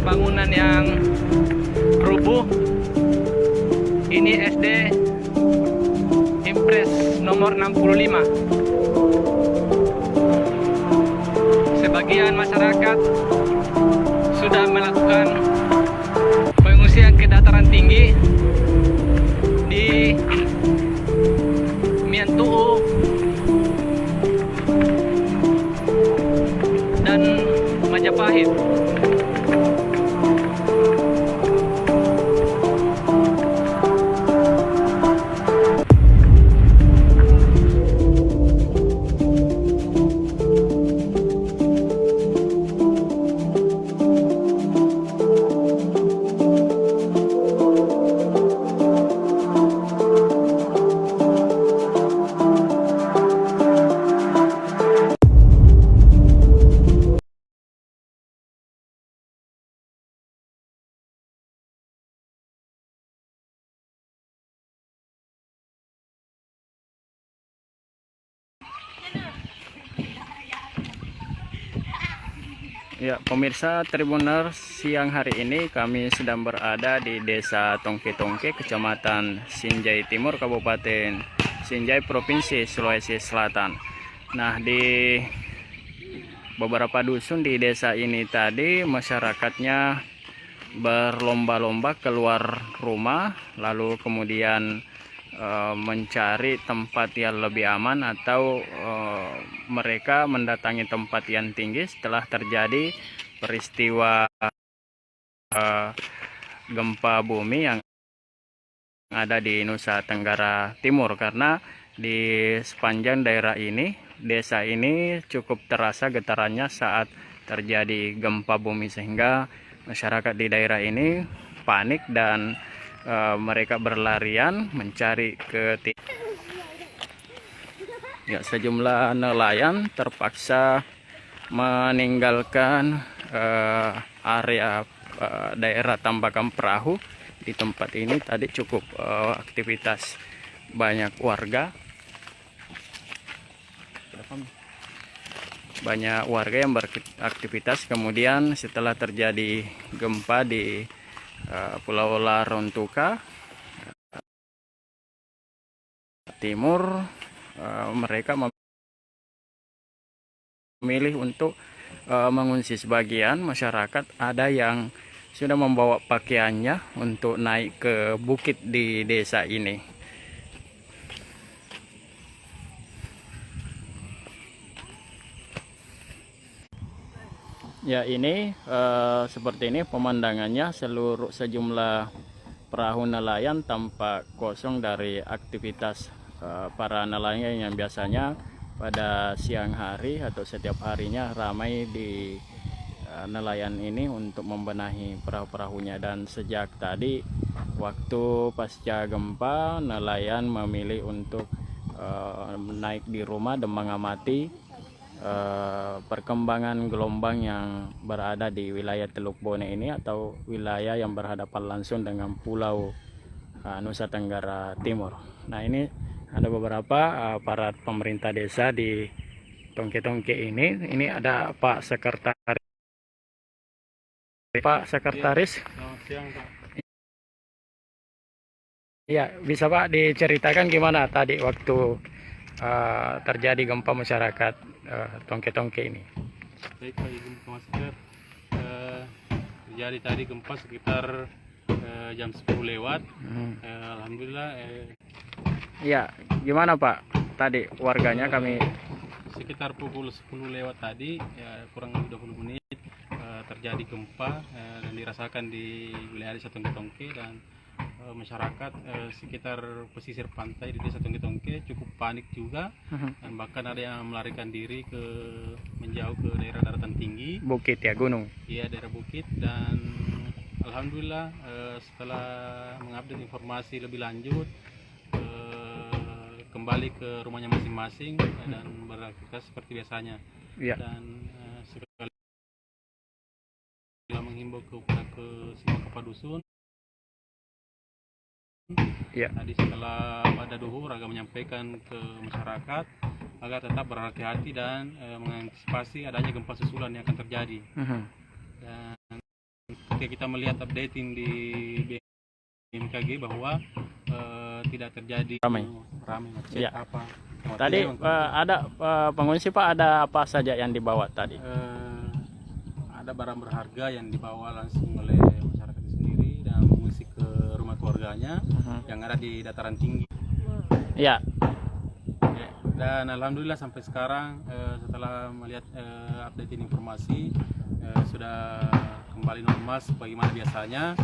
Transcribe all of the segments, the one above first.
bangunan yang rubuh. Ini SD Impres nomor 65. Sebagian masyarakat sudah melakukan pengungsian ke dataran tinggi di Miantuu dan Majapahit. Ya, pemirsa Tribuners, siang hari ini kami sedang berada di Desa Tongke-Tongke, Kecamatan Sinjai Timur, Kabupaten Sinjai, Provinsi Sulawesi Selatan. Nah, di beberapa dusun di desa ini tadi masyarakatnya berlomba-lomba keluar rumah, lalu kemudian mencari tempat yang lebih aman atau mereka mendatangi tempat yang tinggi setelah terjadi peristiwa gempa bumi yang ada di Nusa Tenggara Timur, karena di sepanjang daerah ini, desa ini cukup terasa getarannya saat terjadi gempa bumi, sehingga masyarakat di daerah ini panik dan mereka berlarian mencari ke ya, sejumlah nelayan terpaksa meninggalkan area daerah tambakan perahu. Di tempat ini tadi cukup aktivitas banyak warga, yang beraktivitas. Kemudian setelah terjadi gempa di Pulau Larontuka Timur, mereka memilih untuk mengungsi. Sebagian masyarakat ada yang sudah membawa pakaiannya untuk naik ke bukit di desa ini. Ya, ini seperti ini pemandangannya. Sejumlah perahu nelayan tampak kosong dari aktivitas para nelayan yang biasanya pada siang hari atau setiap harinya ramai di nelayan ini untuk membenahi perahu-perahunya. Dan sejak tadi waktu pasca gempa, nelayan memilih untuk naik di rumah dan mengamati perkembangan gelombang yang berada di wilayah Teluk Bone ini, atau wilayah yang berhadapan langsung dengan Pulau Nusa Tenggara Timur. Nah, ini ada beberapa aparat pemerintah desa di Tongke-Tongke ini. Ini ada Pak Sekretaris. Pak Sekretaris. Selamat siang, Pak. Ya, bisa Pak diceritakan gimana tadi waktu terjadi gempa masyarakat Tongke-Tongke ini? Baik, Pak, izin ke masker. Terjadi tadi gempa sekitar jam 10 lewat. Alhamdulillah. Ya, gimana Pak tadi warganya? Kami sekitar pukul 10 lewat tadi, ya, kurang lebih 20 menit terjadi gempa dan dirasakan di wilayah desa Tongke-Tongke, dan masyarakat sekitar pesisir pantai di desa Tongke-Tongke cukup panik juga, dan bahkan ada yang melarikan diri menjauh ke daerah daratan tinggi, bukit ya, gunung. Iya, daerah bukit. Dan alhamdulillah setelah mengupdate informasi lebih lanjut, kembali ke rumahnya masing-masing dan beraktivitas seperti biasanya. Ya. Dan sekali menghimbau kepada semua kepala dusun. Ya. Tadi setelah pada duhur agak menyampaikan ke masyarakat agar tetap berhati-hati dan mengantisipasi adanya gempa susulan yang akan terjadi. Dan ketika kita melihat updating di BMKG bahwa tidak terjadi Ramai. macet Ya. apa. Tadi ada pengungsi Pak, ada apa saja yang dibawa tadi? Ada barang berharga yang dibawa langsung oleh masyarakat sendiri dan mengungsi ke rumah keluarganya yang ada di dataran tinggi. Ya. Dan alhamdulillah sampai sekarang setelah melihat update informasi sudah kembali normal sebagaimana biasanya,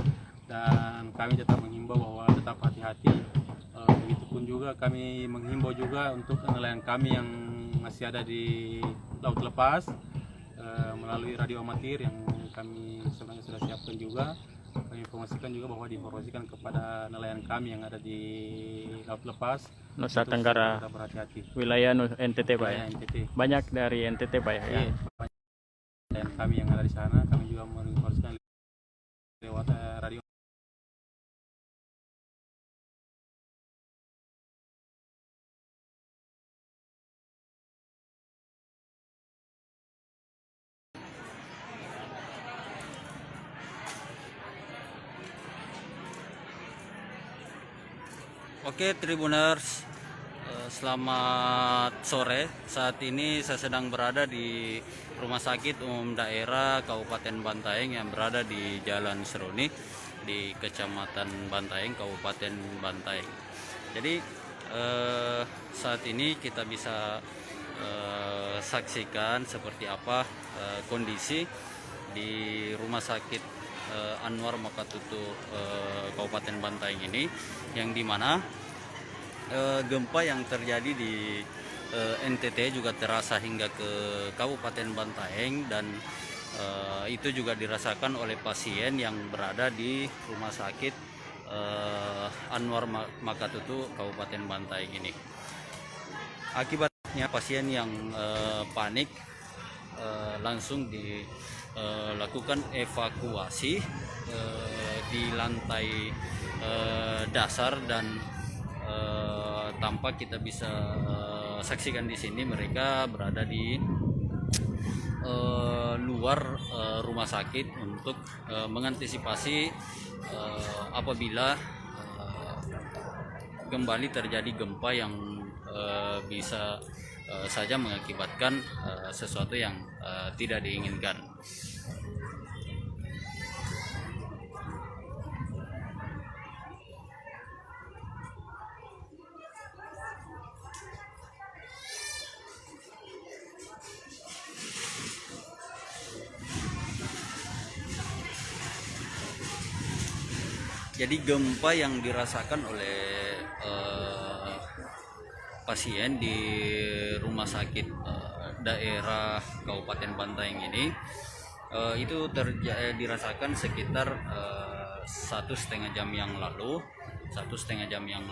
dan kami tetap menghimbau bahwa tetap hati-hati. Begitupun juga kami menghimbau juga untuk nelayan kami yang masih ada di laut lepas melalui radio amatir yang kami sebenarnya sudah siapkan juga. Kami informasikan juga bahwa diinformasikan kepada nelayan kami yang ada di laut lepas Nusa untuk Tenggara, tetap berhati-hati. wilayah NTT Pak ya. Wilayah NTT. Banyak dari NTT Pak ya. Iya, banyak nelayan kami yang ada di sana, kami juga menginformasikan lewat radio. Oke Tribuners, selamat sore. Saat ini saya sedang berada di Rumah Sakit Umum Daerah Kabupaten Bantaeng yang berada di Jalan Seruni di Kecamatan Bantaeng, Kabupaten Bantaeng. Jadi saat ini kita bisa saksikan seperti apa kondisi di Rumah Sakit Anwar Makatutu Kabupaten Bantaeng ini, yang dimana gempa yang terjadi di NTT juga terasa hingga ke Kabupaten Bantaeng, dan itu juga dirasakan oleh pasien yang berada di Rumah Sakit Anwar Makatutu Kabupaten Bantaeng ini. Akibatnya pasien yang panik langsung dilakukan evakuasi di lantai dasar, dan tampak kita bisa saksikan di sini mereka berada di luar rumah sakit untuk mengantisipasi apabila kembali terjadi gempa yang bisa saja mengakibatkan sesuatu yang tidak diinginkan. Jadi gempa yang dirasakan oleh pasien di rumah sakit daerah Kabupaten Bantaeng ini itu dirasakan sekitar 1,5 jam yang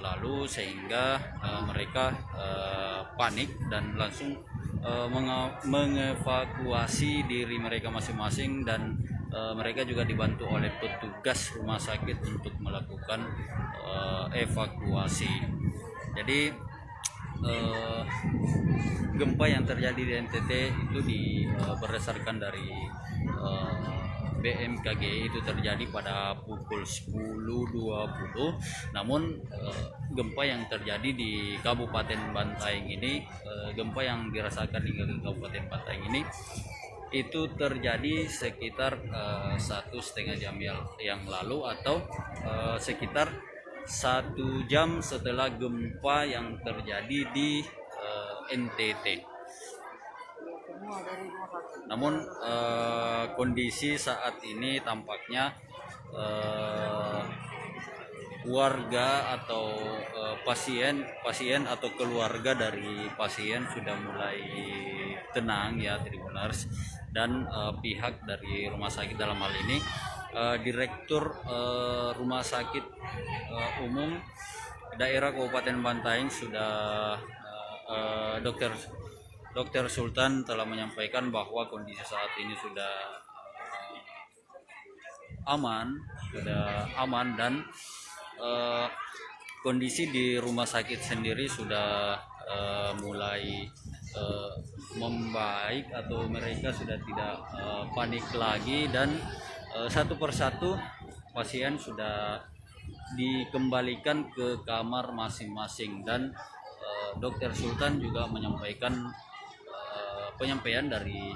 lalu, sehingga mereka panik dan langsung mengevakuasi diri mereka masing-masing, dan mereka juga dibantu oleh petugas rumah sakit untuk melakukan evakuasi. Jadi gempa yang terjadi di NTT itu berdasarkan dari BMKG itu terjadi pada pukul 10.20. Namun gempa yang terjadi di Kabupaten Bantaeng ini, gempa yang dirasakan di Kabupaten Bantaeng ini itu terjadi sekitar 1,5 jam yang lalu, atau sekitar 1 jam setelah gempa yang terjadi di NTT. Namun kondisi saat ini tampaknya warga atau pasien atau keluarga dari pasien sudah mulai tenang ya Tribuners, dan pihak dari rumah sakit dalam hal ini Direktur Rumah Sakit Umum Daerah Kabupaten Bantaeng sudah Dr. Sultan telah menyampaikan bahwa kondisi saat ini sudah aman, dan kondisi di rumah sakit sendiri sudah mulai membaik, atau mereka sudah tidak panik lagi, dan satu persatu pasien sudah dikembalikan ke kamar masing-masing, dan Dokter Sultan juga menyampaikan penyampaian dari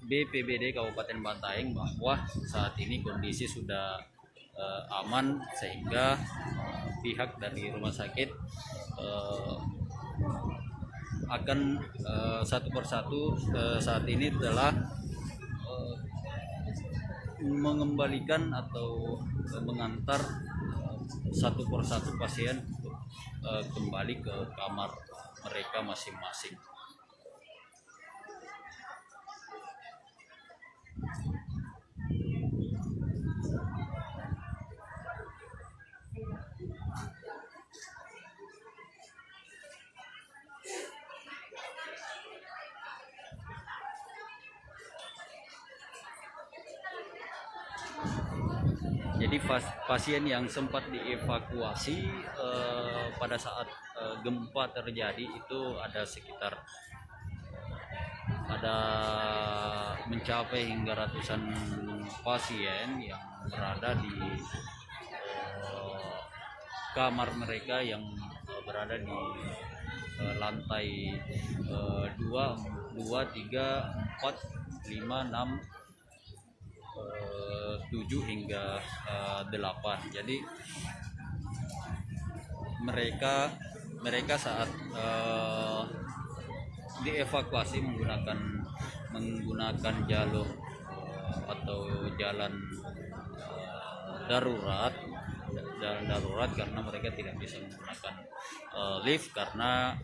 BPBD Kabupaten Bantaeng bahwa saat ini kondisi sudah aman, sehingga pihak dari rumah sakit akan satu persatu saat ini telah mengembalikan atau mengantar satu persatu pasien untuk kembali ke kamar mereka masing-masing. Jadi pasien yang sempat dievakuasi pada saat gempa terjadi itu ada sekitar mencapai hingga ratusan pasien yang berada di kamar mereka yang berada di lantai 2, 3, 4, 5, 6, 7 hingga 8. Jadi mereka saat dievakuasi menggunakan jalur atau jalan darurat karena mereka tidak bisa menggunakan lift karena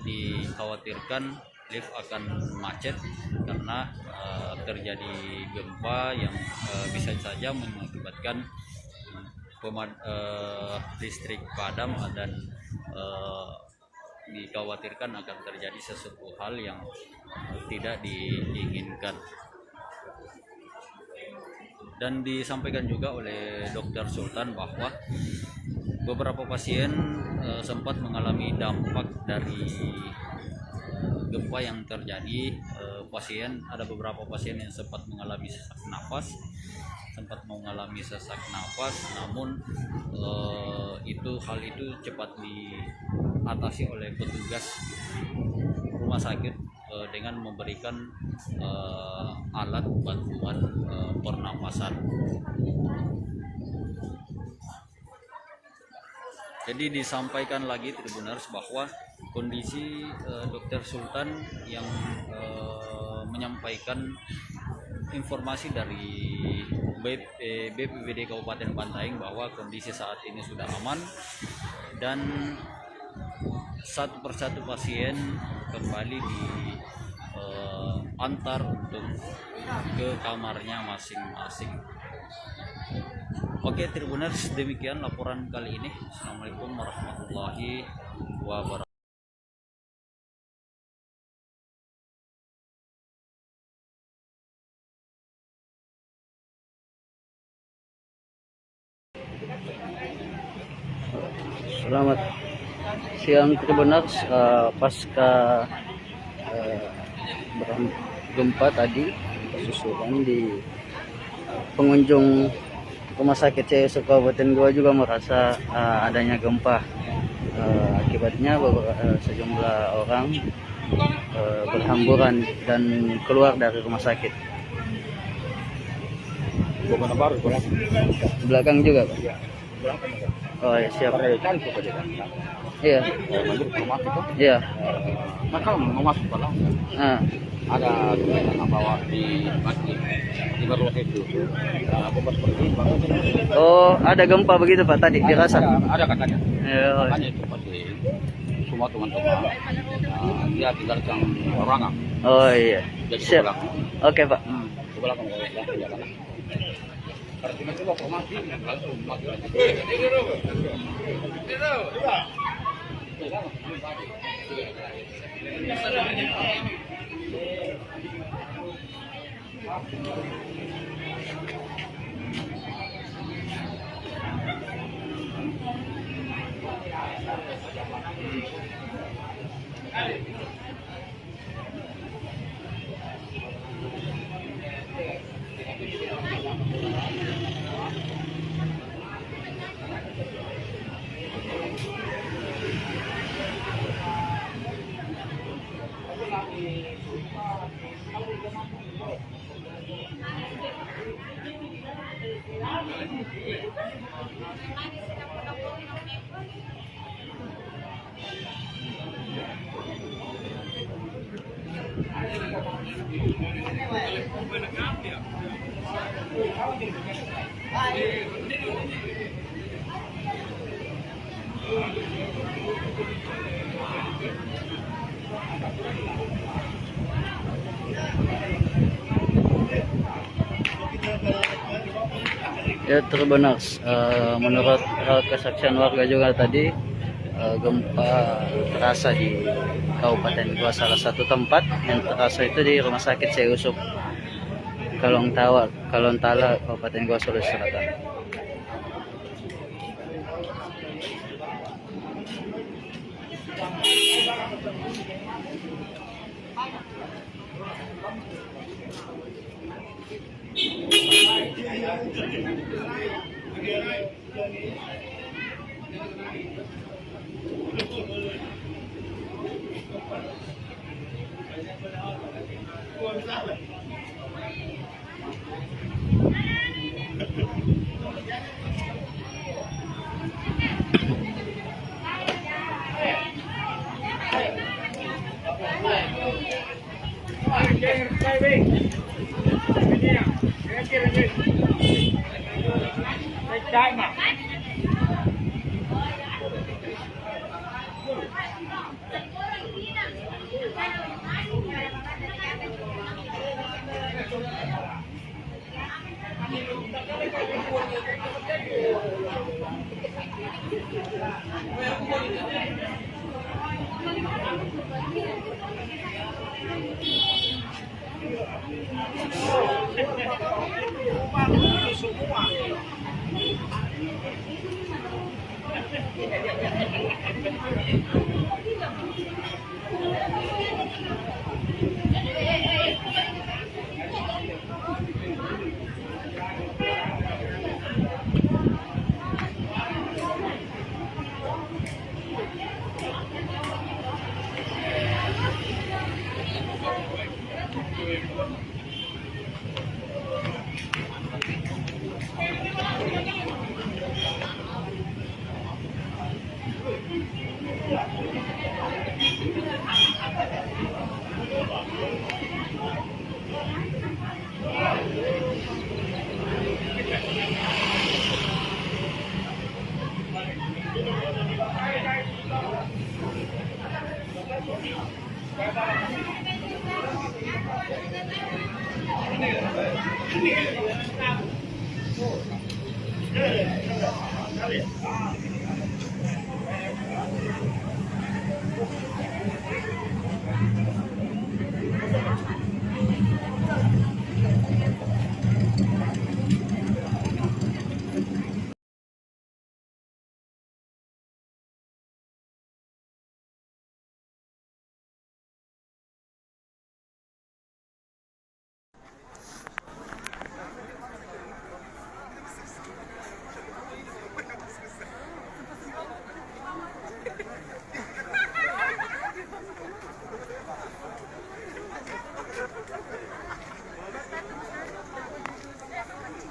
dikhawatirkan lift akan macet karena terjadi gempa yang bisa saja mengakibatkan listrik padam, dan dikhawatirkan akan terjadi sesuatu hal yang tidak diinginkan. Dan disampaikan juga oleh Dokter Sultan bahwa beberapa pasien sempat mengalami dampak dari gempa yang terjadi. Ada beberapa pasien yang sempat mengalami sesak nafas, namun hal itu cepat diatasi oleh petugas rumah sakit dengan memberikan alat bantuan pernapasan. Jadi disampaikan lagi Tribuners bahwa kondisi Dokter Sultan yang menyampaikan informasi dari BPBD Kabupaten Bantaeng bahwa kondisi saat ini sudah aman dan satu persatu pasien kembali diantar untuk ke kamarnya masing-masing. Oke Tribuners, demikian laporan kali ini. Assalamualaikum warahmatullahi wabarakatuh. Selamat siang Tribuners. Pasca gempa tadi susulan di pengunjung Rumah Sakit CSU Kabupaten Goa juga merasa adanya gempa. Akibatnya sejumlah orang berhamburan dan keluar dari rumah sakit. Belakang juga Pak? Oh ya, siap. Iya. Iya. Maka mau masuk kalau ada bawa di bawah itu. Oh, ada gempa begitu Pak tadi dirasa? Ada katanya. Ya, Makanya itu pasti semua teman-teman dia tinggalkan orang. oh iya. Jadi Siap. Oke Pak. sebelah kan ya kan. Kalau tiba-tiba mati langsung mati. Ya Tribuners, menurut kesaksian warga juga tadi, gempa terasa di Kabupaten Goa. Salah satu tempat yang terasa itu di Rumah Sakit Seusup Kalontala, Kabupaten Goa, Sulawesi Selatan.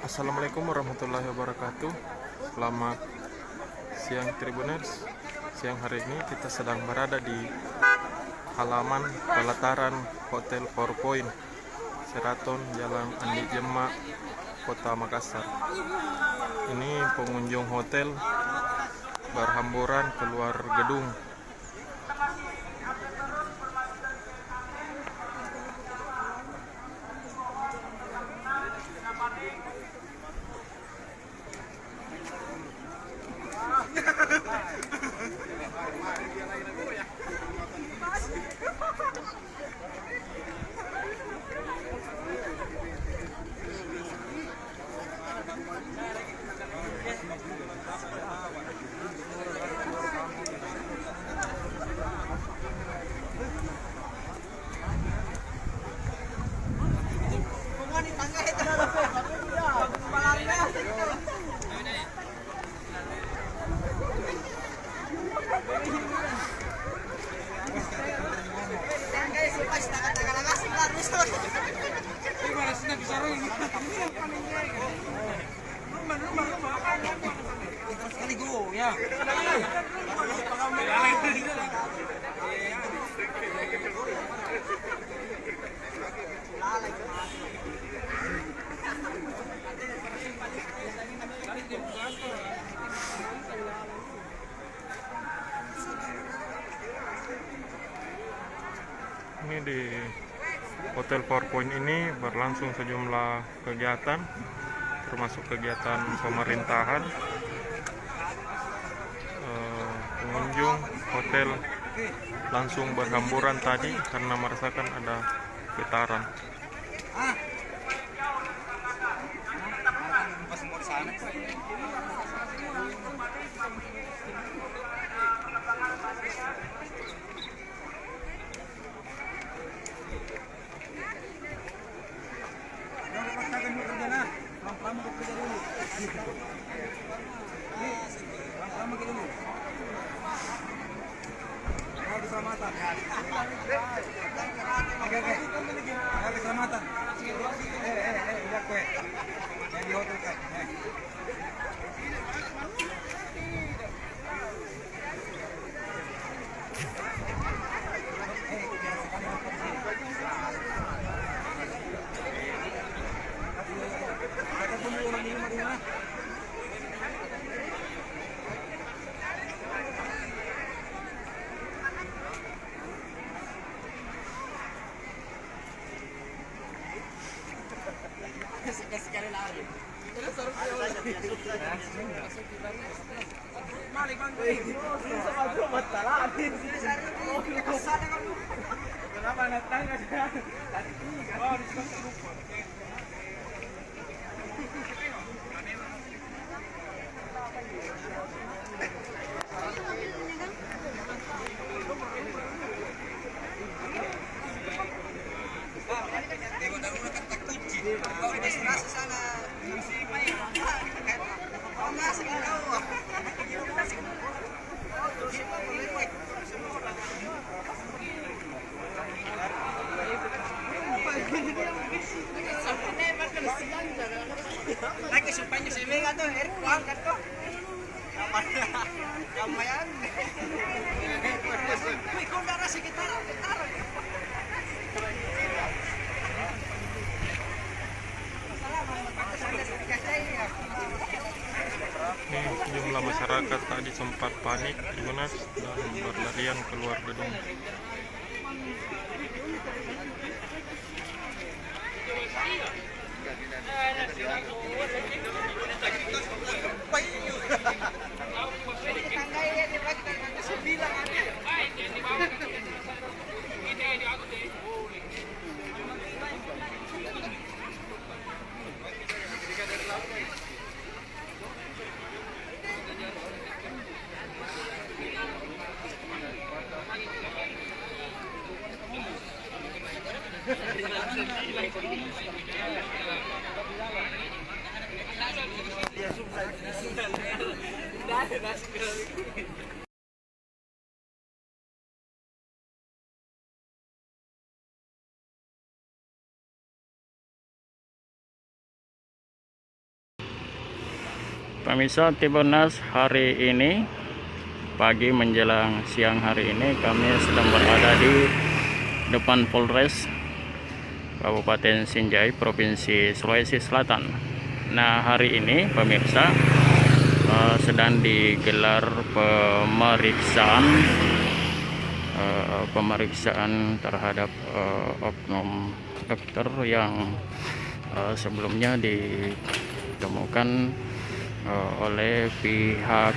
Assalamualaikum warahmatullahi wabarakatuh. Selamat siang Tribuners. Siang hari ini kita sedang berada di halaman pelataran Hotel Four Point Sheraton Jalan Andi Jema, Kota Makassar. Ini pengunjung hotel berhamburan keluar gedung. PowerPoint ini berlangsung sejumlah kegiatan, termasuk kegiatan pemerintahan. Pengunjung hotel langsung berhamburan tadi karena merasakan ada getaran. Ini jumlah masyarakat tadi sempat panik Tribunas dan berlarian keluar gedung. Pemirsa Tribuners, hari ini pagi menjelang siang hari ini kami sedang berada di depan Polres Kabupaten Sinjai, Provinsi Sulawesi Selatan. Nah, hari ini pemirsa sedang digelar pemeriksaan terhadap oknum dokter yang sebelumnya ditemukan oleh pihak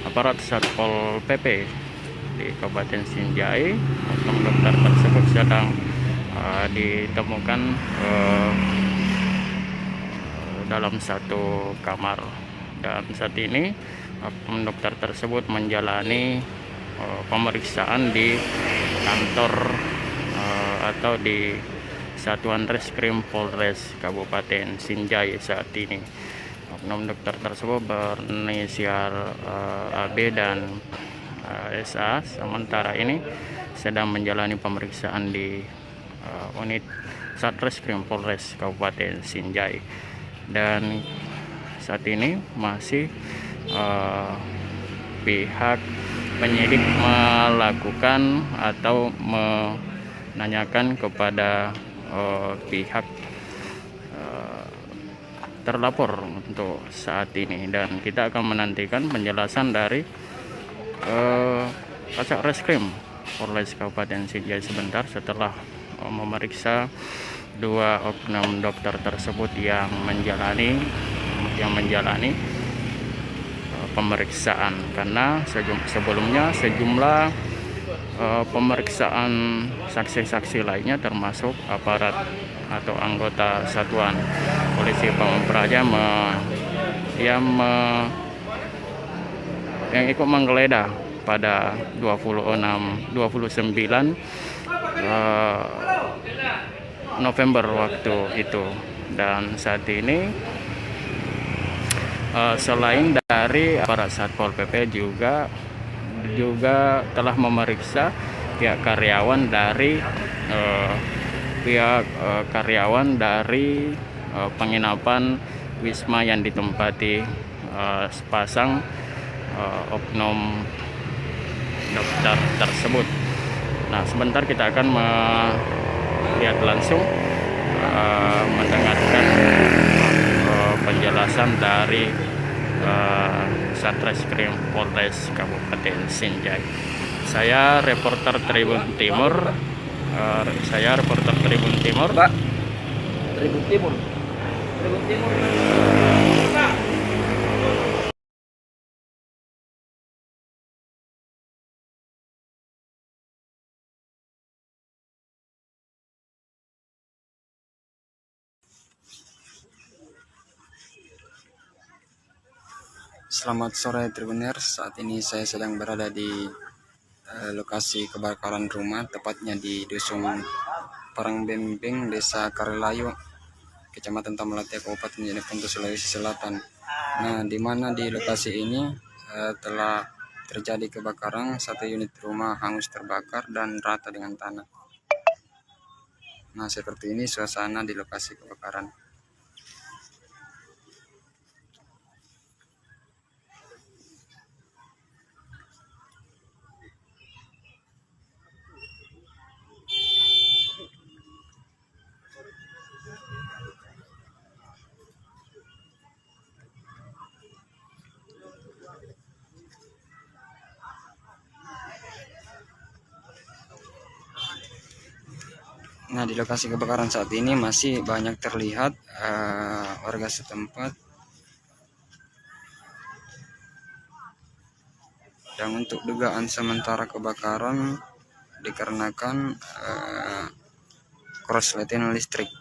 aparat Satpol PP di Kabupaten Sinjai. Oknum dokter tersebut sedang ditemukan dalam satu kamar, dan saat ini oknum dokter tersebut menjalani pemeriksaan di kantor atau di Satuan Reskrim Polres Kabupaten Sinjai saat ini. Oknum dokter tersebut berinisial AB dan SA sementara ini sedang menjalani pemeriksaan di unit Satreskrim Polres Kabupaten Sinjai, dan saat ini masih pihak penyidik melakukan atau menanyakan kepada pihak terlapor untuk saat ini, dan kita akan menantikan penjelasan dari Kasat Reskrim Polres Kabupaten Sinjai sebentar setelah memeriksa 2 oknum dokter tersebut yang menjalani pemeriksaan, karena sebelumnya sejumlah pemeriksaan saksi-saksi lainnya termasuk aparat atau anggota satuan polisi Pamung Praja yang ikut menggeledah pada 29 November waktu itu. Dan saat ini selain dari aparat Satpol PP juga telah memeriksa pihak karyawan dari penginapan Wisma yang ditempati sepasang oknum dokter tersebut. Nah, sebentar kita akan melihat langsung, mendengarkan penjelasan dari Satreskrim Polres Kabupaten Sinjai. Saya reporter Tribun Timur. Pak. Tribun Timur. Selamat sore Tribuners, saat ini saya sedang berada di lokasi kebakaran rumah, tepatnya di Dusun Parangbembeng, Desa Karelayu, Kecamatan Tamalataya, Kabupaten Jeneponto, Sulawesi Selatan. Nah, di mana di lokasi ini telah terjadi kebakaran, 1 unit rumah hangus terbakar dan rata dengan tanah. Nah, seperti ini suasana di lokasi kebakaran. Nah, di lokasi kebakaran saat ini masih banyak terlihat warga setempat. Dan untuk dugaan sementara kebakaran dikarenakan korsleting listrik.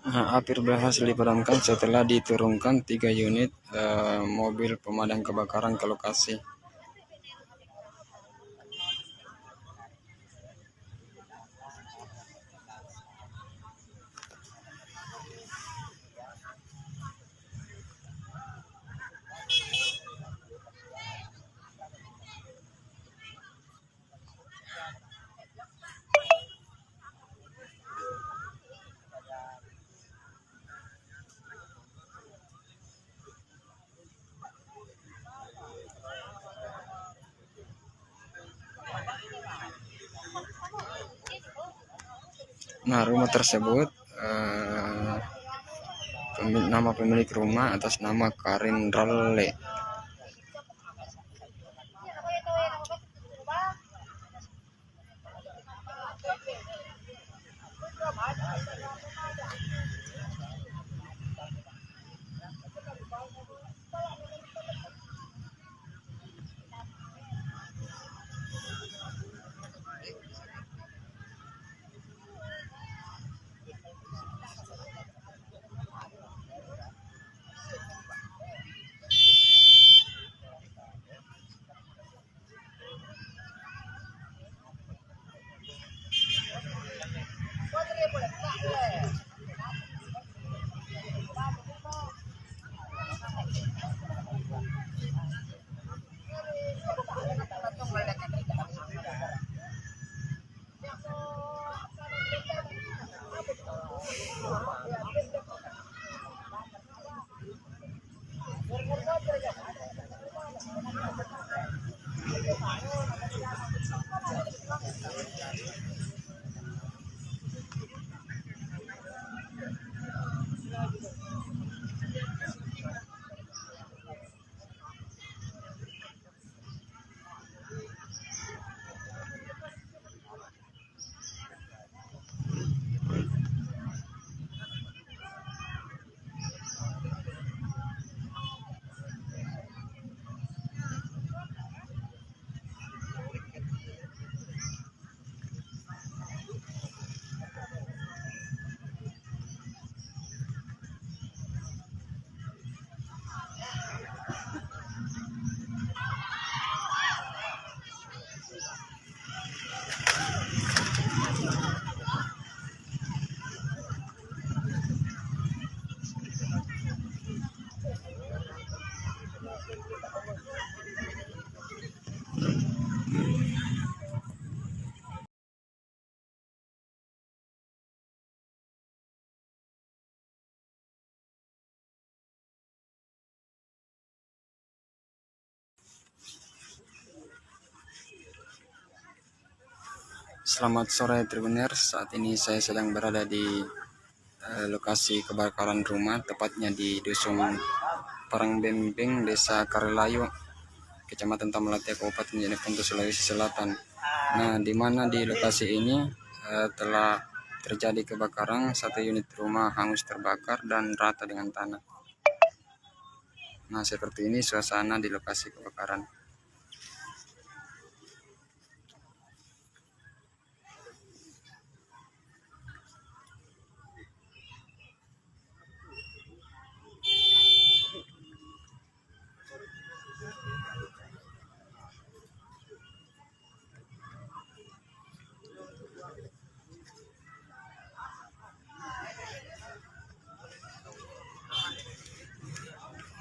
Nah, api berhasil dipadamkan setelah diturunkan 3 unit mobil pemadam kebakaran ke lokasi. Nah, rumah tersebut nama pemilik rumah atas nama Karin Ralle. Selamat sore Tribuners, saat ini saya sedang berada di lokasi kebakaran rumah, tepatnya di Dusun Parangbembeng, Desa Karelayu, Kecamatan Tamalatia, Kabupaten Jeneponto, Sulawesi Selatan. Nah, di mana di lokasi ini telah terjadi kebakaran, satu unit rumah hangus terbakar dan rata dengan tanah. Nah, seperti ini suasana di lokasi kebakaran.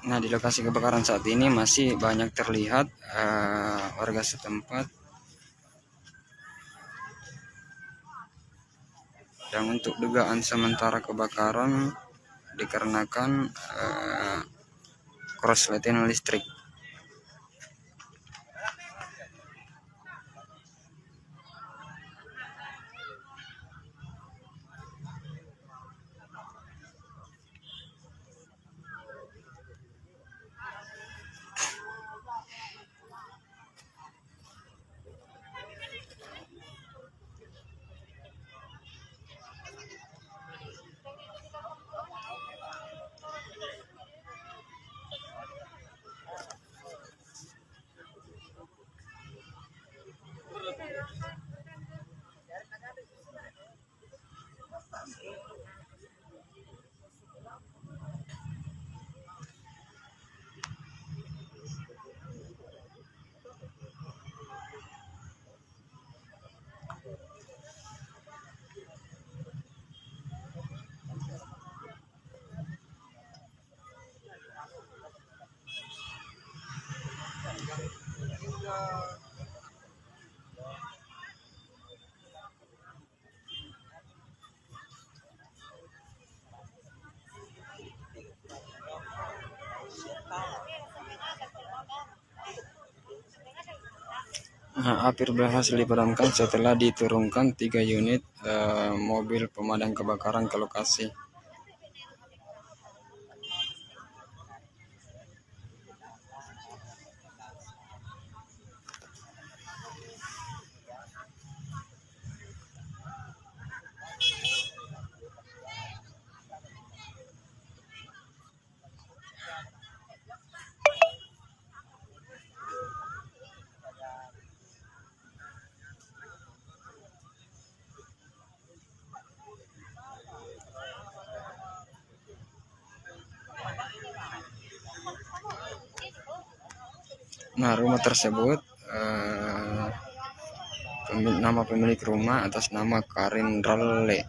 Nah, di lokasi kebakaran saat ini masih banyak terlihat warga setempat. Dan untuk dugaan sementara kebakaran dikarenakan korsleting listrik. Nah, api berhasil dipadamkan setelah diturunkan 3 unit mobil pemadam kebakaran ke lokasi. Nah, rumah tersebut nama pemilik rumah atas nama Karin Rale.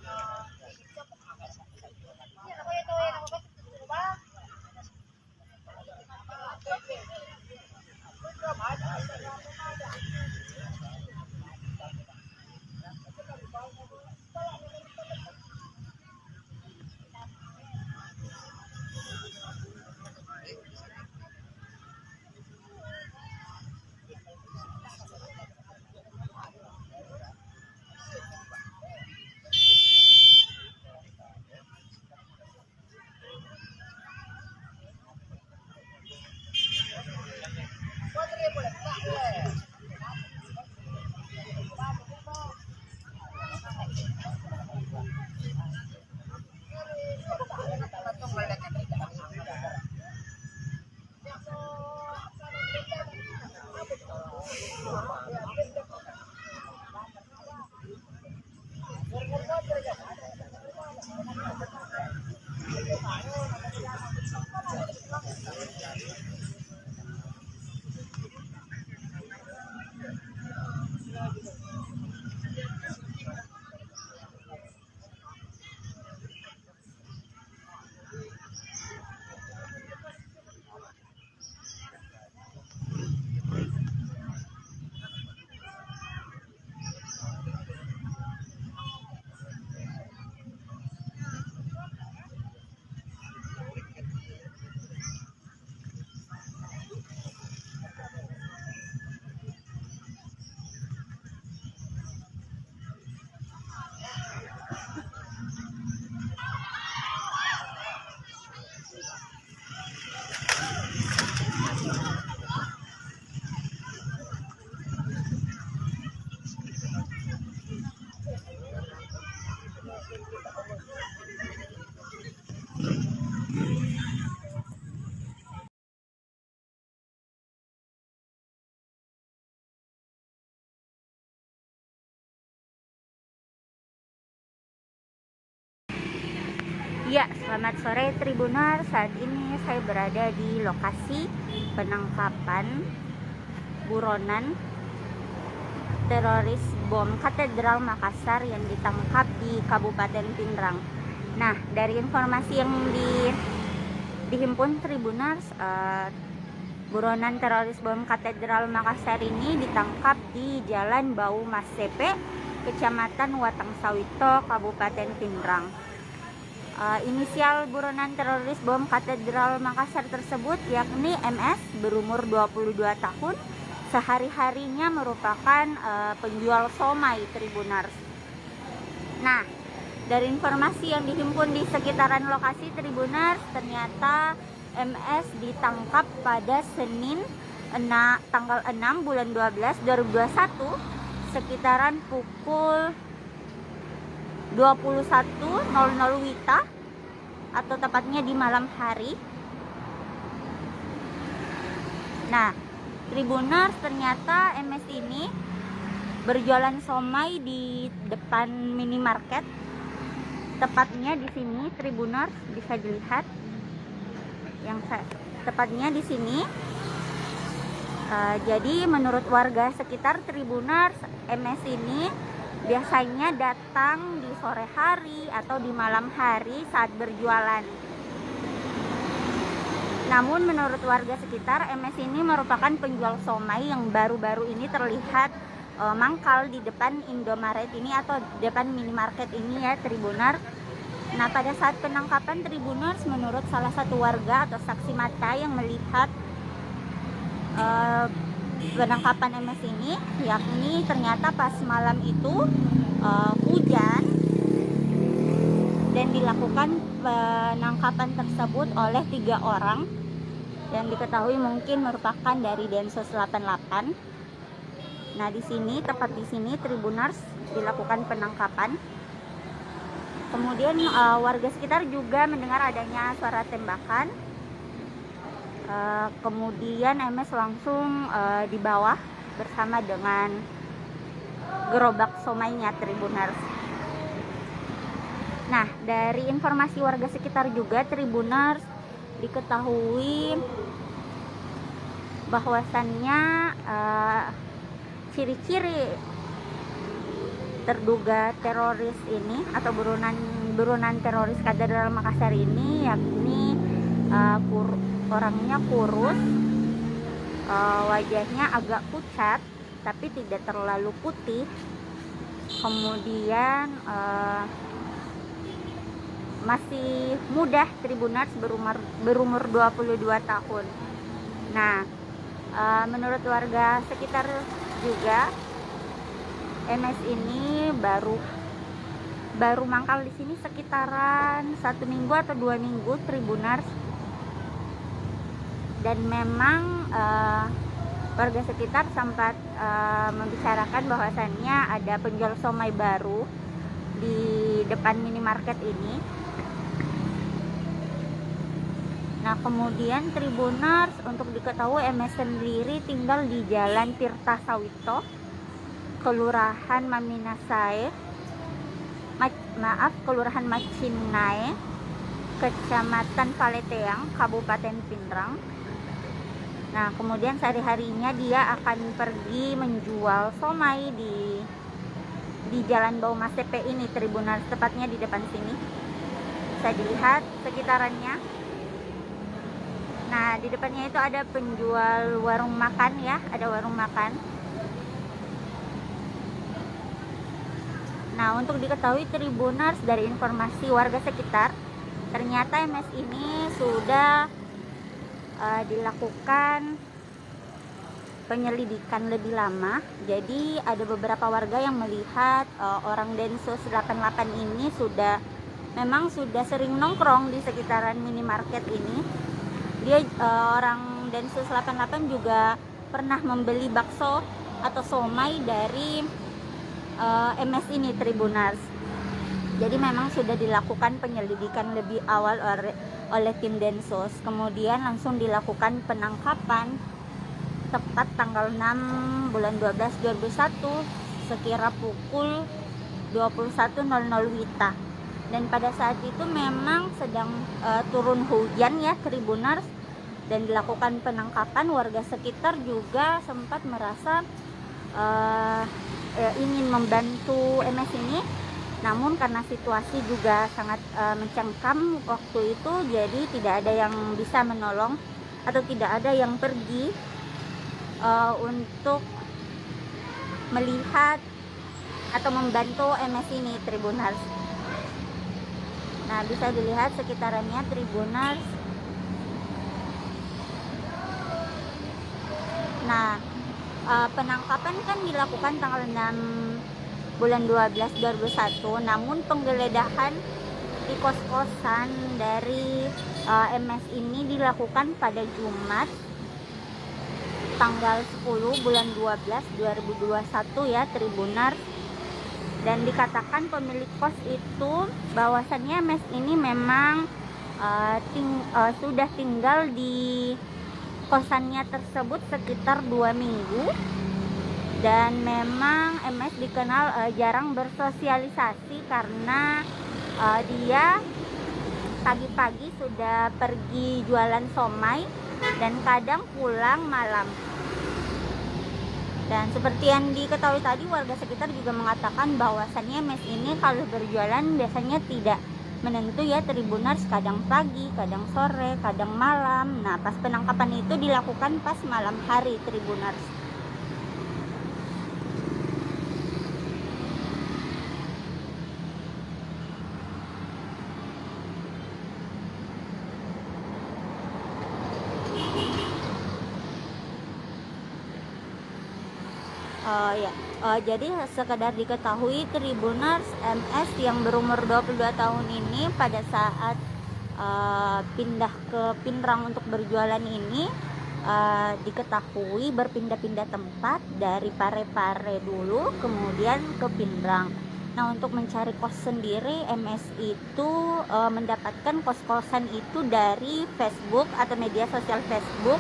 Ya, selamat sore Tribuners. Saat ini saya berada di lokasi penangkapan buronan teroris bom Katedral Makassar yang ditangkap di Kabupaten Pindrang. Nah, dari informasi yang dihimpun Tribuners, buronan teroris bom Katedral Makassar ini ditangkap di Jalan Bau Mas Sepe, Kecamatan Watang Sawito, Kabupaten Pindrang. Inisial buronan teroris bom Katedral Makassar tersebut yakni MS, berumur 22 tahun, sehari-harinya merupakan penjual somai Tribuners. Nah, dari informasi yang dihimpun di sekitaran lokasi Tribuners, ternyata MS ditangkap pada Senin tanggal 6 bulan 12 2021 sekitaran pukul 21.00 WITA atau tepatnya di malam hari. Nah, Tribuners, ternyata MS ini berjualan somai di depan minimarket. Tepatnya di sini Tribuners bisa dilihat. Tepatnya di sini. Jadi menurut warga sekitar Tribuners, MS ini biasanya datang di sore hari atau di malam hari saat berjualan. Namun menurut warga sekitar, MS ini merupakan penjual somai yang baru-baru ini terlihat mangkal di depan Indomaret ini atau depan minimarket ini ya Tribuners. Nah, pada saat penangkapan Tribuners, menurut salah satu warga atau saksi mata yang melihat penangkapan MS ini, yakni ternyata pas malam itu hujan dan dilakukan penangkapan tersebut oleh 3 orang yang diketahui mungkin merupakan dari Densus 88. Nah, di sini, tepat di sini Tribuners dilakukan penangkapan. Kemudian warga sekitar juga mendengar adanya suara tembakan. Kemudian MS langsung di bawah bersama dengan gerobak somainya Tribuners. Nah, dari informasi warga sekitar juga Tribuners diketahui bahwasannya ciri-ciri terduga teroris ini atau buronan teroris Katedral Makassar ini yakni orangnya kurus, wajahnya agak pucat tapi tidak terlalu putih, kemudian masih muda Tribuners, berumur 22 tahun. Nah, menurut warga sekitar juga MS ini baru mangkal di sini sekitaran 1 minggu atau 2 minggu Tribuners, dan memang warga sekitar sempat membicarakan bahwasannya ada penjual somai baru di depan minimarket ini. Nah, kemudian Tribuners, untuk diketahui MS sendiri tinggal di Jalan Tirta Sawito, Kelurahan Maminasae, Kelurahan Macinae, Kecamatan Paleteang, Kabupaten Pindrang. Nah, kemudian sehari-harinya dia akan pergi menjual somai di Jalan Bau Masepe ini Tribuners, tepatnya di depan sini. Bisa dilihat sekitarannya. Nah, di depannya itu ada penjual warung makan ya, ada warung makan. Nah, untuk diketahui Tribuners, dari informasi warga sekitar, ternyata MS ini sudah dilakukan penyelidikan lebih lama. Jadi ada beberapa warga yang melihat orang Densus 88 ini memang sudah sering nongkrong di sekitaran minimarket ini. Dia orang Densus 88 juga pernah membeli bakso atau somai dari MS ini Tribuners. Jadi memang sudah dilakukan penyelidikan lebih awal oleh tim Densus. Kemudian langsung dilakukan penangkapan tepat tanggal 6 bulan 12 2001 sekira pukul 21.00 WITA. Dan pada saat itu memang sedang turun hujan ya Tribuners, dan dilakukan penangkapan. Warga sekitar juga sempat merasa ingin membantu MS ini, namun karena situasi juga sangat mencengkam waktu itu, jadi tidak ada yang bisa menolong atau tidak ada yang pergi untuk melihat atau membantu MS ini Tribuners. Nah, bisa dilihat sekitarannya Tribuners. Nah, penangkapan kan dilakukan tanggal 6 bulan 12 2001, namun penggeledahan di kos-kosan dari MS ini dilakukan pada Jumat tanggal 10 bulan 12 2021 ya Tribuners. Dan dikatakan pemilik kos itu bahwasannya MS ini memang sudah tinggal di kosannya tersebut sekitar 2 minggu, dan memang MS dikenal jarang bersosialisasi karena dia pagi-pagi sudah pergi jualan somai dan kadang pulang malam. Dan seperti yang diketahui tadi, warga sekitar juga mengatakan bahwasannya MS ini kalau berjualan biasanya tidak menentu ya Tribuners, kadang pagi, kadang sore, kadang malam. Nah, pas penangkapan itu dilakukan pas malam hari Tribuners. Jadi sekedar diketahui Tribuners, MS yang berumur 22 tahun ini pada saat pindah ke Pindrang untuk berjualan ini diketahui berpindah-pindah tempat dari Parepare dulu kemudian ke Pindrang. Nah, untuk mencari kos sendiri, MS itu mendapatkan kos-kosan itu dari Facebook atau media sosial Facebook.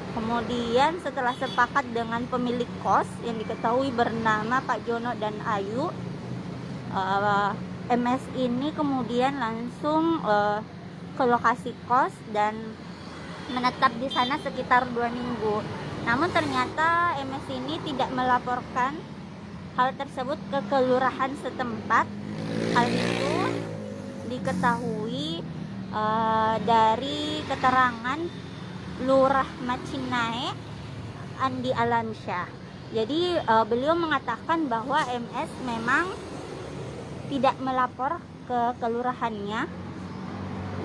Kemudian setelah sepakat dengan pemilik kos yang diketahui bernama Pak Jono dan Ayu, MS ini kemudian langsung ke lokasi kos dan menetap di sana sekitar 2 minggu. Namun ternyata MS ini tidak melaporkan hal tersebut ke kelurahan setempat. Hal itu diketahui dari keterangan Lurah Macinae Andi Alansyah. Jadi beliau mengatakan bahwa MS memang tidak melapor ke kelurahannya,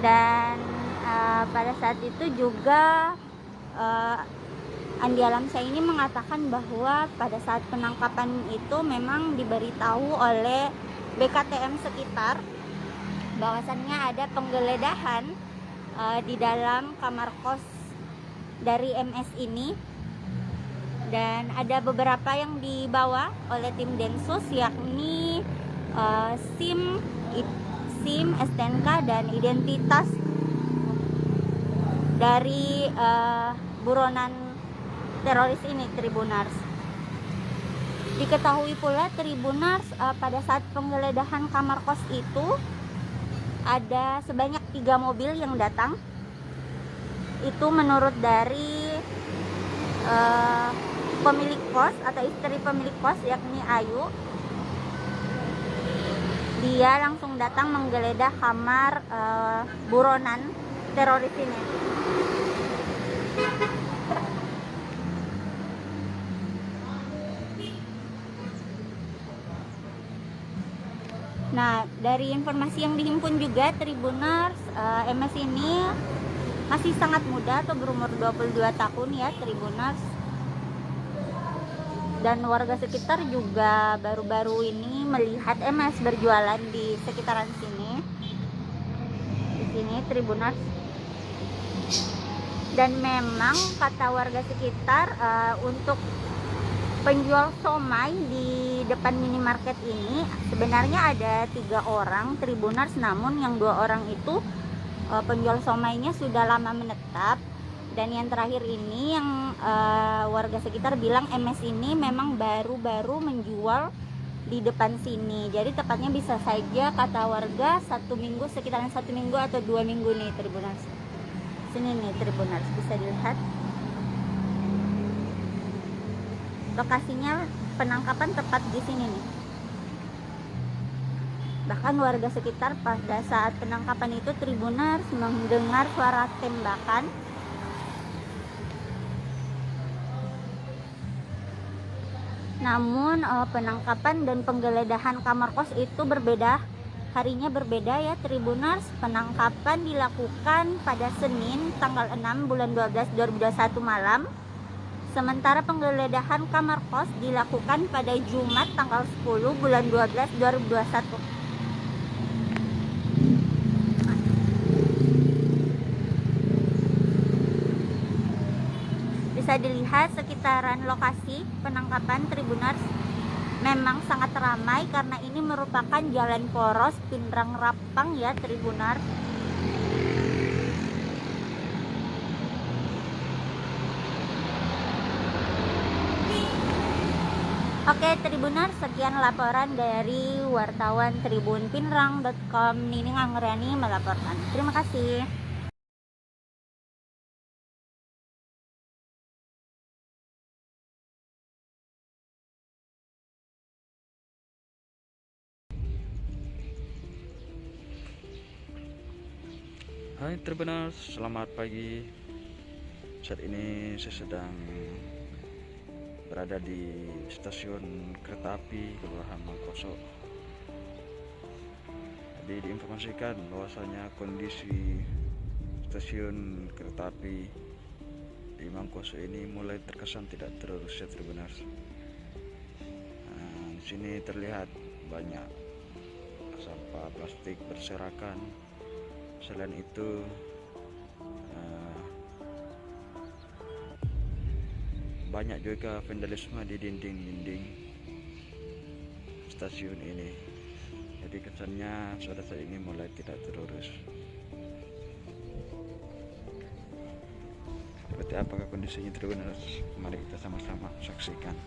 dan pada saat itu juga Andi Alansyah ini mengatakan bahwa pada saat penangkapan itu memang diberitahu oleh BKTM sekitar bahwasannya ada penggeledahan di dalam kamar kos dari MS ini, dan ada beberapa yang dibawa oleh tim Densus, yakni SIM, STNK, dan identitas dari buronan teroris ini, Tribunars. Diketahui pula Tribunars pada saat penggeledahan kamar kos itu ada sebanyak 3 mobil yang datang. Itu menurut dari pemilik kos atau istri pemilik kos, yakni Ayu. Dia langsung datang menggeledah kamar buronan teroris ini. Nah, dari informasi yang dihimpun juga Tribuners, MS ini masih sangat muda atau berumur 22 tahun ya, Tribuners. Dan warga sekitar juga baru-baru ini melihat MS berjualan di sekitaran sini. Di sini, Tribuners. Dan memang kata warga sekitar untuk penjual somai di depan minimarket ini sebenarnya ada 3 orang, Tribuners, namun yang 2 orang itu penjual somainya sudah lama menetap, dan yang terakhir ini yang warga sekitar bilang MS ini memang baru-baru menjual di depan sini. Jadi tepatnya bisa saja kata warga 1 minggu, sekitaran 1 minggu atau 2 minggu nih, Tribuners. Sini nih, Tribuners, bisa dilihat lokasinya penangkapan tepat di sini nih. Bahkan warga sekitar pada saat penangkapan itu, Tribuners, mendengar suara tembakan. Namun penangkapan dan penggeledahan kamar kos itu berbeda. Harinya berbeda ya, Tribuners. Penangkapan dilakukan pada Senin tanggal 6 bulan 12 2021 malam. Sementara penggeledahan kamar kos dilakukan pada Jumat tanggal 10 bulan 12 2021. Bisa dilihat sekitaran lokasi penangkapan, Tribuners, memang sangat ramai karena ini merupakan jalan poros Pindrang Rapang ya, Tribuners. Oke, Tribuners, sekian laporan dari wartawan tribunpinrang.com. Nining Anggrani melaporkan. Terima kasih. Hai Tribuners, selamat pagi. Saat ini saya sedang berada di stasiun kereta api Kelurahan Mangkoso. Jadi diinformasikan bahwasanya kondisi stasiun kereta api di Mangkoso ini mulai terkesan tidak terurus ya, Tribuners. Nah, di sini terlihat banyak sampah plastik berserakan. Selain itu banyak juga vandalisme di dinding-dinding stasiun ini. Jadi kesannya saat ini mulai tidak terurus. Seperti apakah kondisinya, Tribuners? Mari kita sama-sama saksikan.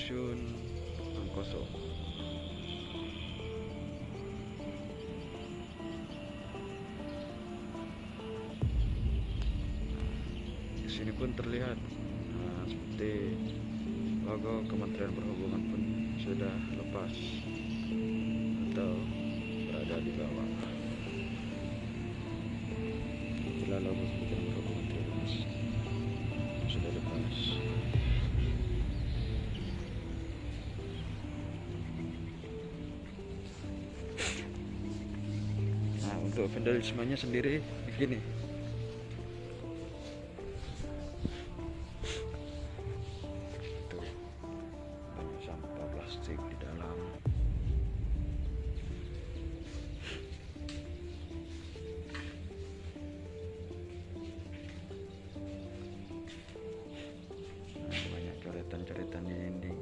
dusun kosong. Di sini pun terlihat seperti logo Kementerian Perhubungan pun sudah lepas atau berada di bawah. Itulah logo Kementerian Perhubungan terlepas, sudah lepas. Nah, untuk vandalismenya sendiri begini. Tuh, banyak sampah plastik di dalam. Nah, banyak coretan-coretan di dinding.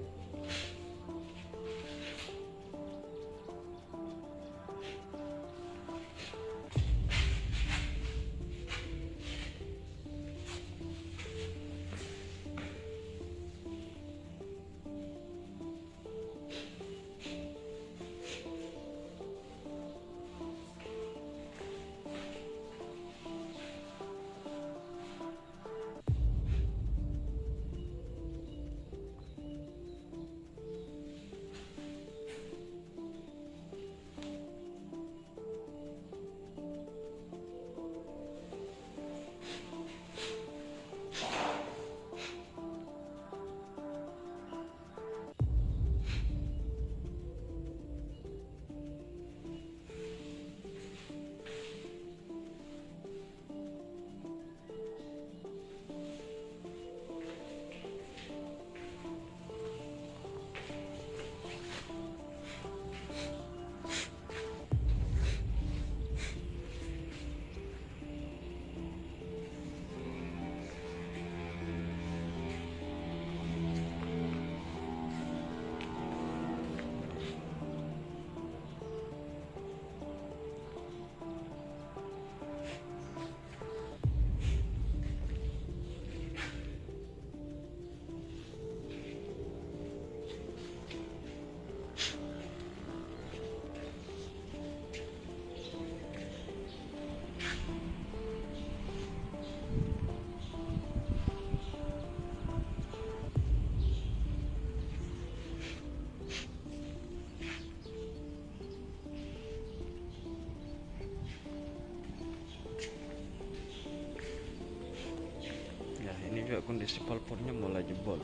Ini juga kondisi palpornya mulai jebol.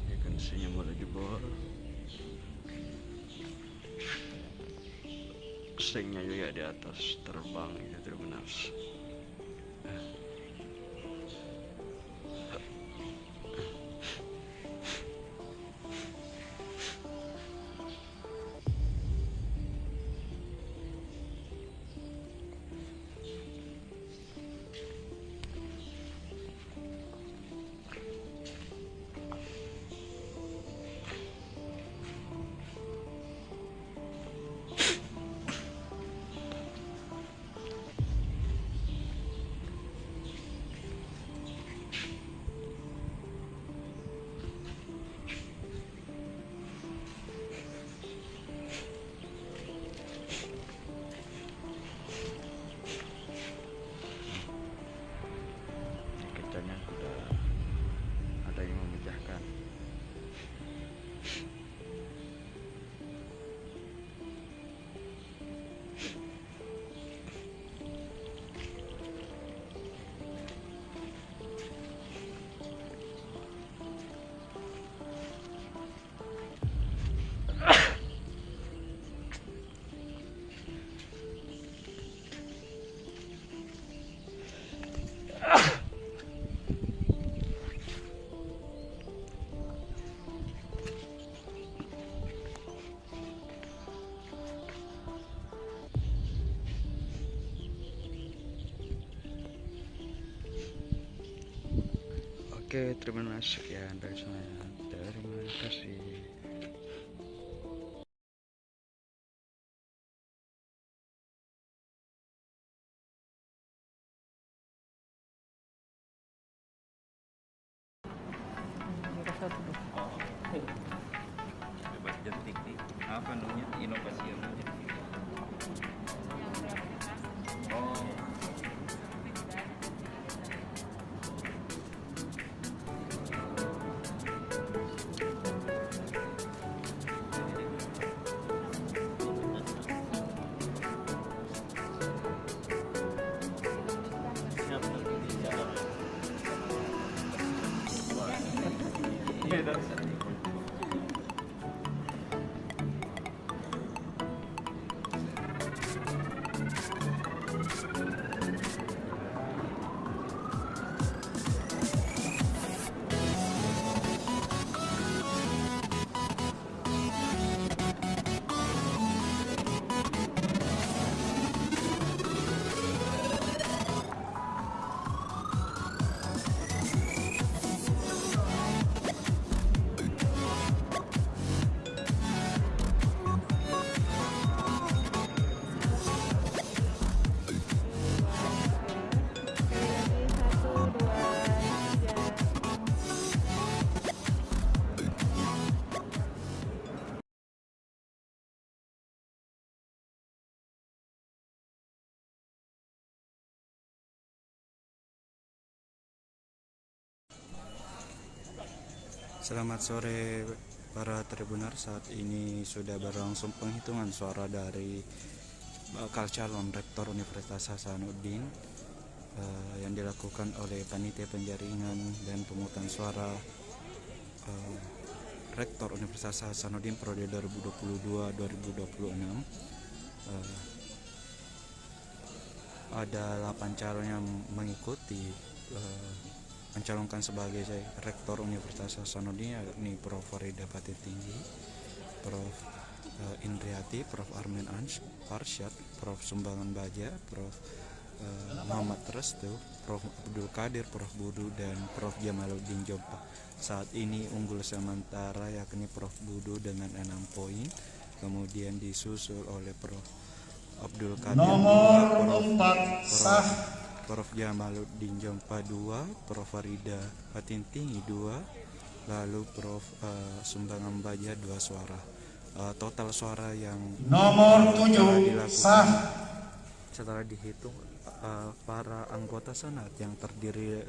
Ini kondisinya mulai jebol. Sengnya juga di atas terbang itu terbenar. Kecanya sudah ada yang memecahkan. Oke, terima kasih sekian dari saya. Terima kasih. apa namanya inovasi apa? Oh. Selamat sore para tribuner, saat ini sudah berlangsung penghitungan suara dari bakal calon Rektor Universitas Hasanuddin yang dilakukan oleh Panitia Penjaringan dan Pemungutan Suara Rektor Universitas Hasanuddin periode 2022-2026. Ada 8 calon yang mengikuti mencalonkan sebagai Rektor Universitas Hasanuddin, yakni Prof. Farida Pati Tinggi, Prof. Indriati, Prof. Armin Arsyad, Prof. Sumbangan Baja, Prof. Muhammad Restu, Prof. Abdul Qadir, Prof. Budu, dan Prof. Jamaluddin Jompa. Saat ini unggul sementara yakni Prof. Budu dengan 6 poin, kemudian disusul oleh Prof. Abdul Qadir nomor 4 sah, Prof. Jamaluddin Jompa 2, Prof. Farida Patin Tinggi 2, lalu Prof. Sumbangan Baja 2 suara. Total suara yang nomor 7 sah. Setelah dihitung, para anggota senat yang terdiri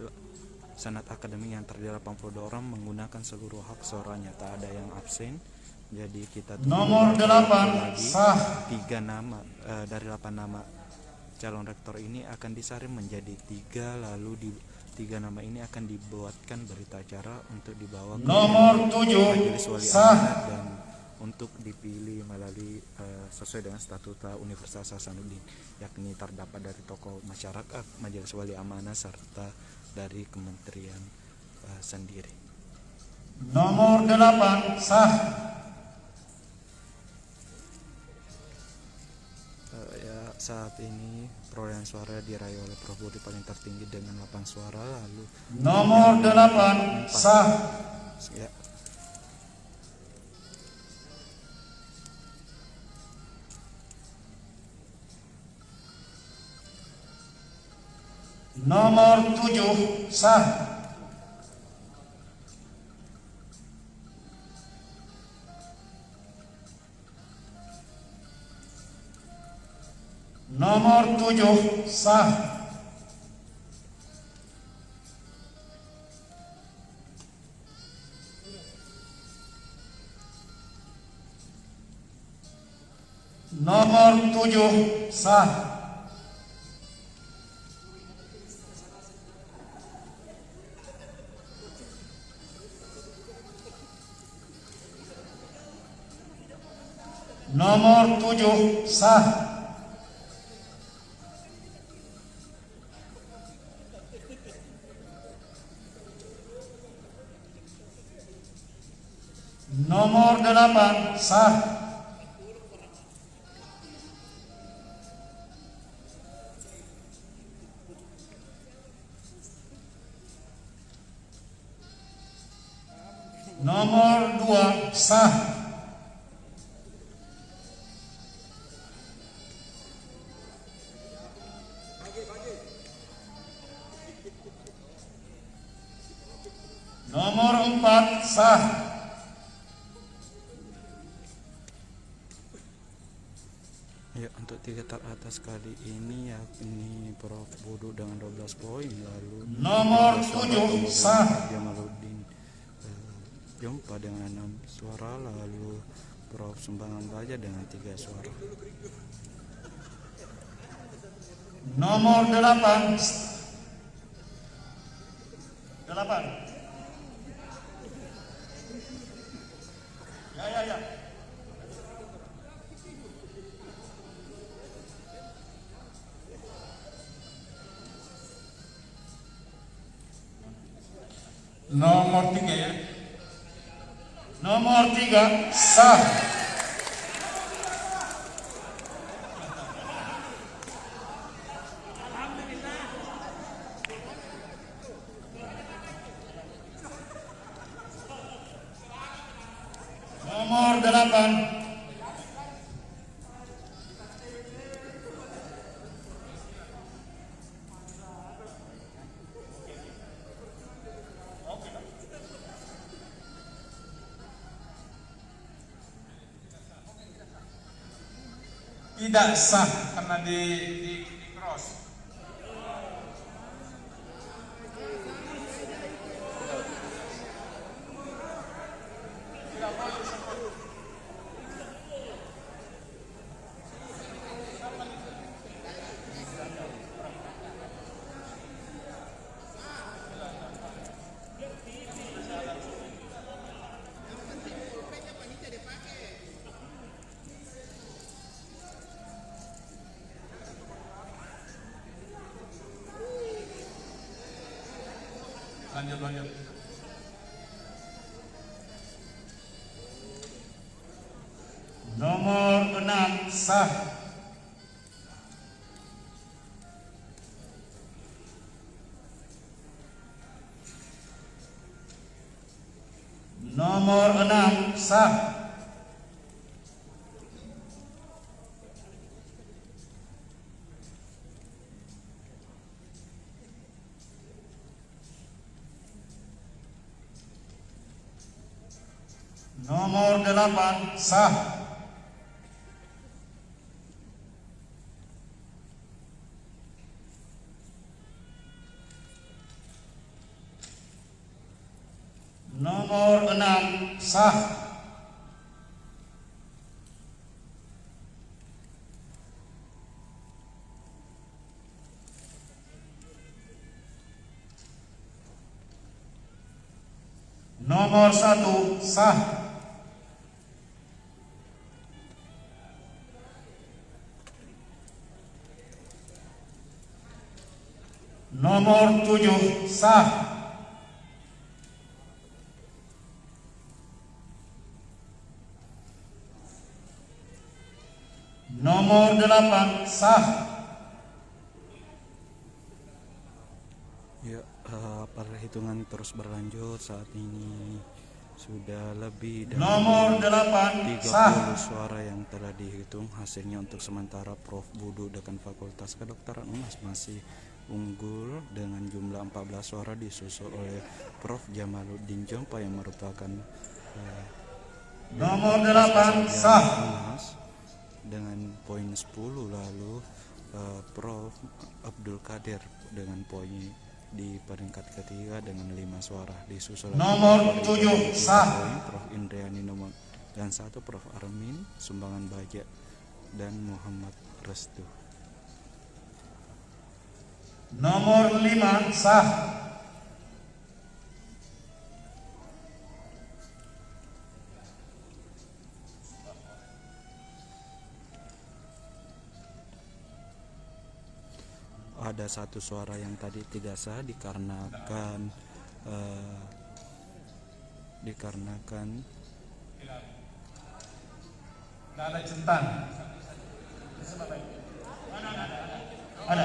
senat akademik yang terdiri 82 orang menggunakan seluruh hak suaranya, tak ada yang absen. Jadi kita nomor 8 sah. 3 nama dari 8 nama calon rektor ini akan disaring menjadi 3, lalu di 3 nama ini akan dibuatkan berita acara untuk dibawa ke nomor 7 Majelis Wali sah Amanat dan untuk dipilih melalui sesuai dengan statuta Universitas Hasanuddin, yakni terdapat dari tokoh masyarakat, Majelis Wali Amanat, serta dari kementerian sendiri. Nomor 8 sah. Saat ini perolehan suara diraih oleh Prof. Budi paling tertinggi dengan 8 suara, lalu nomor 8 sah. Ya. Nomor 7 sah. Nomor 7 sah. Nomor 7 sah. Nomor 7 sah. Nomor 8 sah. Nomor 2 sah. Nomor 4 sah. Ya, untuk 3 teratas kali ini yakni Prof Budu dengan 12 poin, lalu Nomor 7 sah. Jamaluddin Jompa dengan 6 suara, lalu Prof Sumbangan Baja dengan 3 suara. Nomor 8. 8. Ya. Nomor 3 ya. Nomor 3 sah. Nomor 8. Tidak sah karena di cross. Lanjut. Nomor 6 sah. Nomor 6 sah. Nomor 8 sah. Nomor 6 sah. Nomor 1 sah. Nomor 7 sah. Nomor 8 sah. Ya, perhitungan terus berlanjut. Saat ini sudah lebih dari Nomor 8 30 sah. suara yang telah dihitung. Hasilnya untuk sementara Prof Budu dengan Fakultas Kedokteran UNAS masih unggul dengan jumlah 14 suara, disusul oleh Prof Jamaluddin Jompa yang merupakan Nomor 8 sah. UNAS dengan poin 10, lalu Prof Abdul Qadir dengan poin di peringkat ketiga dengan 5 suara, disusul Nomor 7 sah. Prof Indriani nomor dan 1 Prof Armin Sumbangan Baja dan Muhammad Restu. Nomor 5 sah. Ada 1 suara yang tadi tidak sah dikarenakan Tidak ada centang. Ada.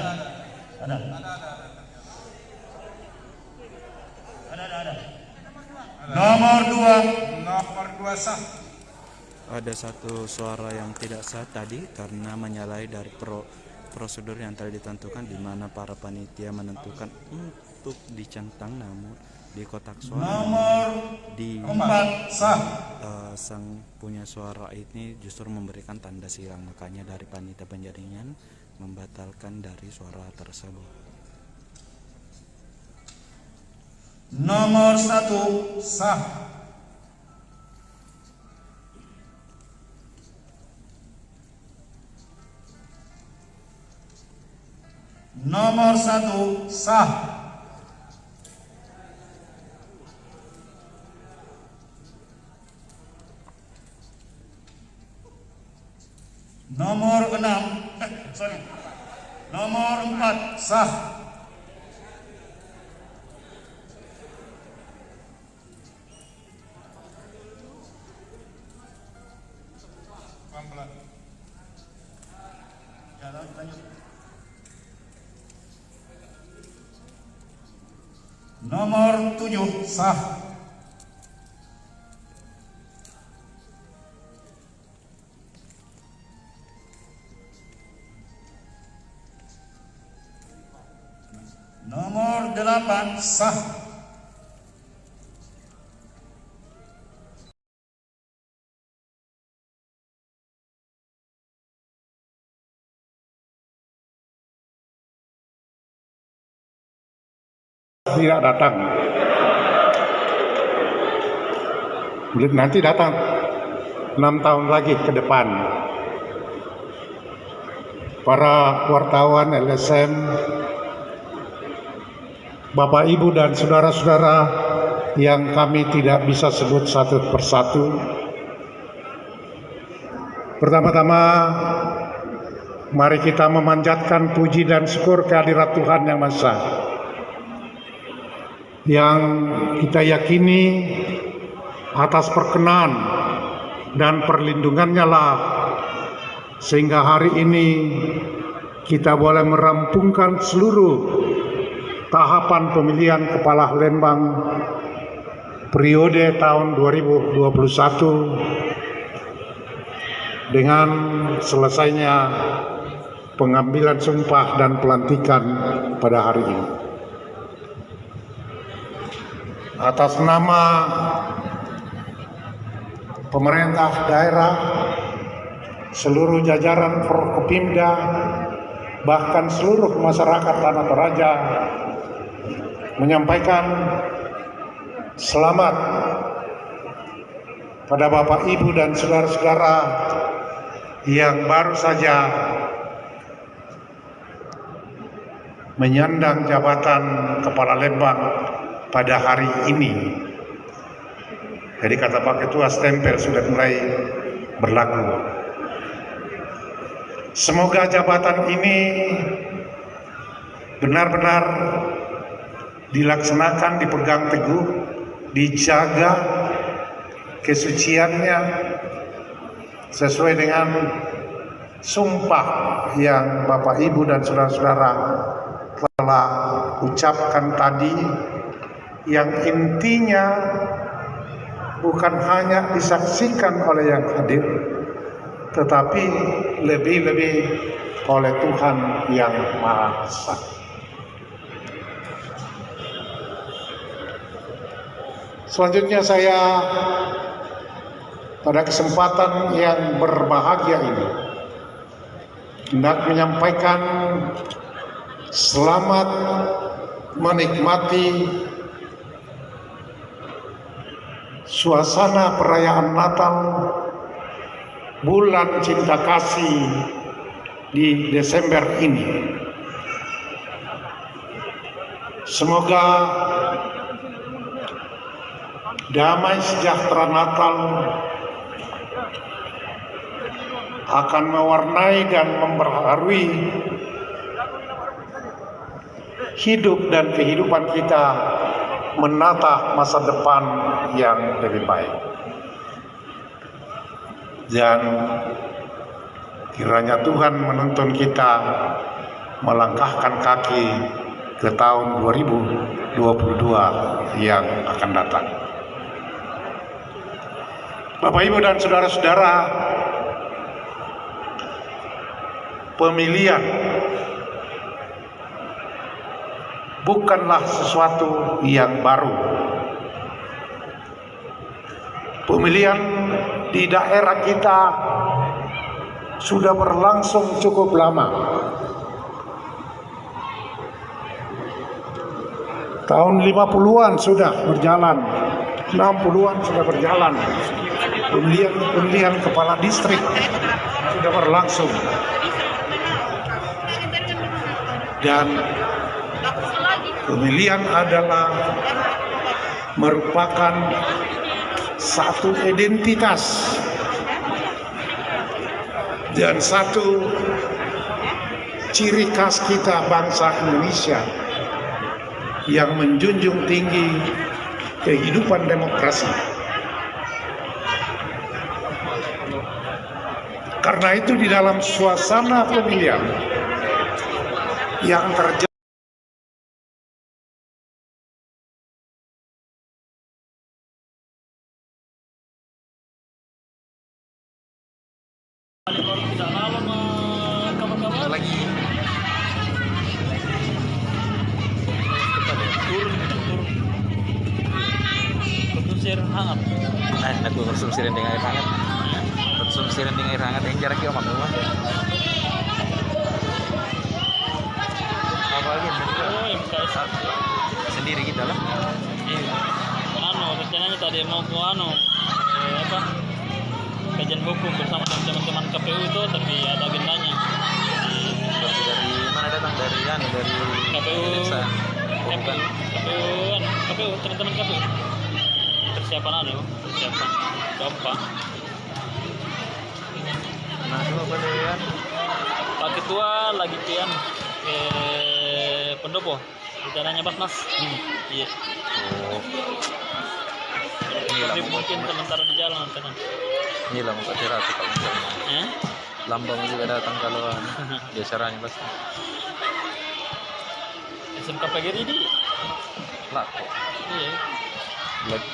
Nomor 2 sah. Ada 1 suara yang tidak sah tadi karena menyalahi dari prosedur yang telah ditentukan, di mana para panitia menentukan untuk dicentang, namun di kotak suara Nomor di 4 sah. sang punya suara ini justru memberikan tanda silang, makanya dari panitia penjaringan membatalkan dari suara tersebut. Nomor 1 sah. Nomor 1 sah. Nomor 6 Nomor 4 sah. Nomor 7 sah. Nomor 8 sah. Tidak datang. Nanti datang 6 tahun lagi ke depan. Para wartawan LSM, Bapak Ibu dan saudara-saudara yang kami tidak bisa sebut satu persatu. Pertama-tama mari kita memanjatkan puji dan syukur kehadirat Tuhan Yang Maha Esa, yang kita yakini atas perkenan dan perlindungannya lah sehingga hari ini kita boleh merampungkan seluruh tahapan pemilihan kepala Lembang periode tahun 2021 dengan selesainya pengambilan sumpah dan pelantikan pada hari ini. Atas nama pemerintah daerah, seluruh jajaran Forkopimda, bahkan seluruh masyarakat Tanah Toraja menyampaikan selamat pada Bapak, Ibu dan saudara-saudara yang baru saja menyandang jabatan Kepala Lembang pada hari ini. Jadi kata Pak Ketua, stempel sudah mulai berlaku. Semoga jabatan ini benar-benar dilaksanakan, dipegang teguh, dijaga kesuciannya sesuai dengan sumpah yang Bapak, Ibu dan saudara-saudara telah ucapkan tadi, yang intinya bukan hanya disaksikan oleh yang hadir, tetapi lebih-lebih oleh Tuhan Yang Maha Esa. Selanjutnya saya pada kesempatan yang berbahagia ini hendak menyampaikan selamat menikmati suasana perayaan Natal bulan cinta kasih di Desember ini. Semoga damai sejahtera Natal akan mewarnai dan memperbarui hidup dan kehidupan kita menata masa depan yang lebih baik. Dan kiranya Tuhan menuntun kita melangkahkan kaki ke tahun 2022 yang akan datang. Bapak, Ibu dan saudara-saudara, pemilihan bukanlah sesuatu yang baru. Pemilihan di daerah kita sudah berlangsung cukup lama. Tahun 50-an sudah berjalan, 60-an sudah berjalan. Pemilihan kepala distrik sudah berlangsung. Dan pemilihan adalah merupakan satu identitas dan satu ciri khas kita bangsa Indonesia yang menjunjung tinggi kehidupan demokrasi. Karena itu di dalam suasana pemilihan yang terjadi Aku konsumsi rendeng air hangat. Konsumsi rendeng air hangat yang jarak kiamat rumah. Apa lagi? Sendiri kita lah. Rencananya tadi mau ke kajian hukum bersama teman-teman KPU itu, tapi ada agendanya. Dari mana datang? Dari KPU. KPU teman-teman KPU. Persiapan gampang. Nah, coba balian. Pak Ketua lagi ke pendopo. Rencananya Basnas. Iya. Oh. Tapi mungkin sementara di jalan kan. Ini lah muka tiratu kalau misalnya. Lambang juga datang kalau dia caranya pasti. SMK PGRI di laku. Iya. Black.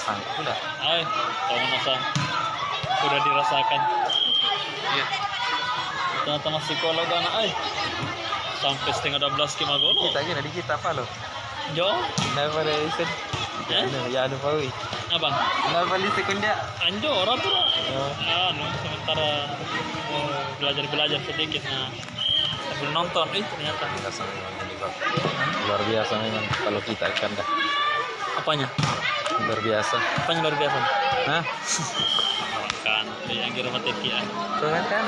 Sangka udah. Kamu nasa udah dirasakan. Iya. Ternyata masih psikolog anak sampai setengah 12 kimagono. Kita gini di kita apa lo? Jo. Kenapa ada isin? Ya ada pawi. Abang. Kenapa listrik dia? Anjo orang tuh. Sementara belajar sedikit sambil nonton. Ternyata. Luar biasa memang kalau kita kan dah. Apanya? Luar biasa. Apanya luar biasa? Hah? Kan yang di rumah teki ya. Tuhan kan?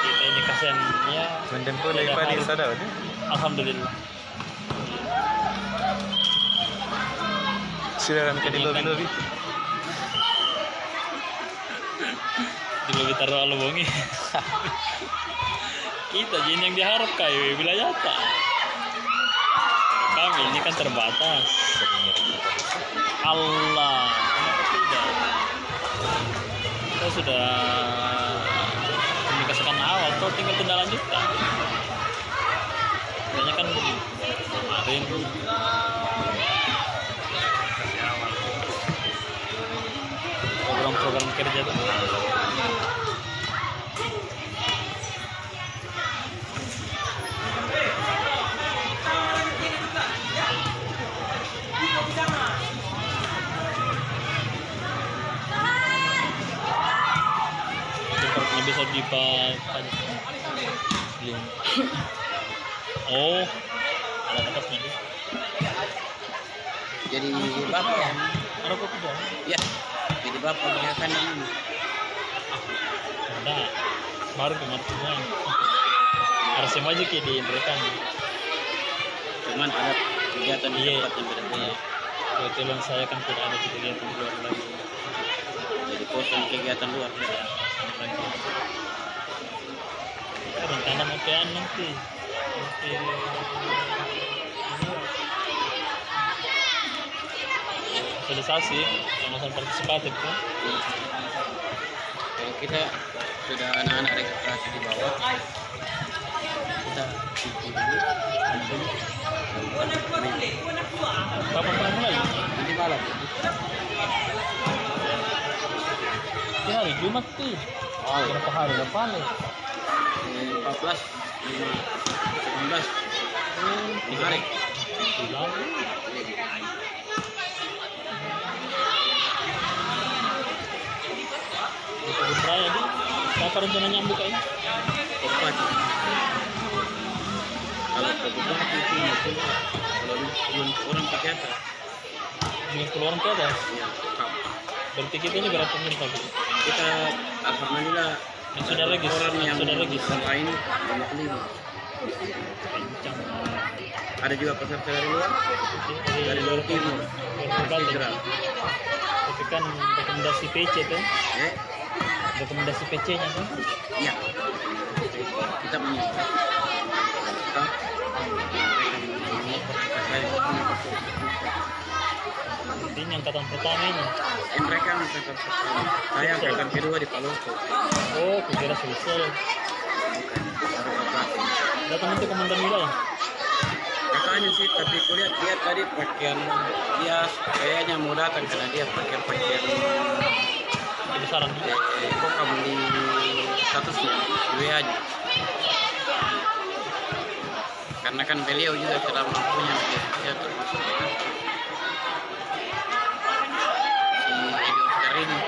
Kita ini kasihan ya. Mendempur daripada sadar deh. Alhamdulillah. Silakan ke di lobi. Di lobi taruh alubongi. Kita jadi yang diharap kayak wilayah tak. Kami ini kan terbatas. Allah, kenapa tidak? Kita sudah komunikasikan awal, kau tinggal tindak lanjutkan. Kayaknya kan kemarin program-program kerja itu. Bisa dipakai. Oh, ada atasnya. Jadi bapak ya? Ada kopi dong? Ya, jadi bapak kan ini. Ada, baru kemarin semua. Harus semua aja diberikan. Cuman ada kegiatan di tempat yang berbeda. Kebetulan saya kan tidak ada kegiatan di luar lagi. Jadi kosong kegiatan luar. Rencana mau kean nanti sosialisasi pemasaran partisipatif tuh. Kalau kita sudah anak-anak registrasi di bawah, kita kapan mulai? nanti malam. hari Jumat tuh. Berapa hari depan nih? 14, 19. 3 hari. Kebun raya di kapan rencananya bukanya? Kapan? Kalau kebutuhan itu kalau orang pakai atas. Dengan keluaran ke atas? Iya, berarti kita ini berapa pemirsa? Kita alhamdulillah yang sudah regis, orang yang sudah regis lain 55. Ada juga peserta dari luar, dari luar timur, tapi kan rekomendasi PC tuh, rekomendasi PC-nya kan? Iya, kita menyiapkan. Ini angkatan pertama ini. Mereka angkatan pertama. Saya angkatan kedua di Palopo. Oh, kira selesai. Datang itu komandan wilayah. Kakaknya sih, tapi kulihat dia tadi pakaian dia kayaknya mau datang karena dia pakaian besaran. Kok kamu di statusnya WA aja. Karena kan beliau juga tidak mampunya dia termasuk ini.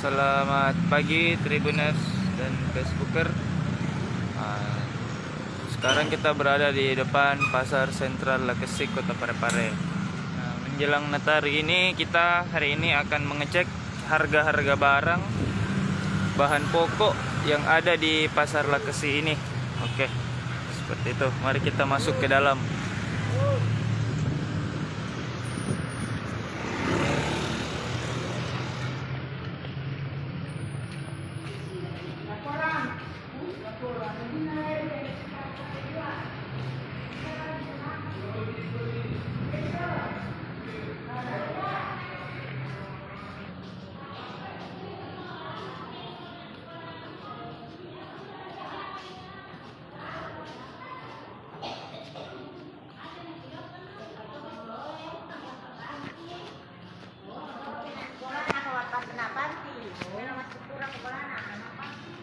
Selamat pagi Tribuners dan Facebooker. Sekarang kita berada di depan Pasar Sentral Lekesik, Kota Parepare. Menjelang Natari ini, kita hari ini akan mengecek harga-harga barang bahan pokok yang ada di Pasar Lekesi ini. Oke, seperti itu. Mari kita masuk ke dalam.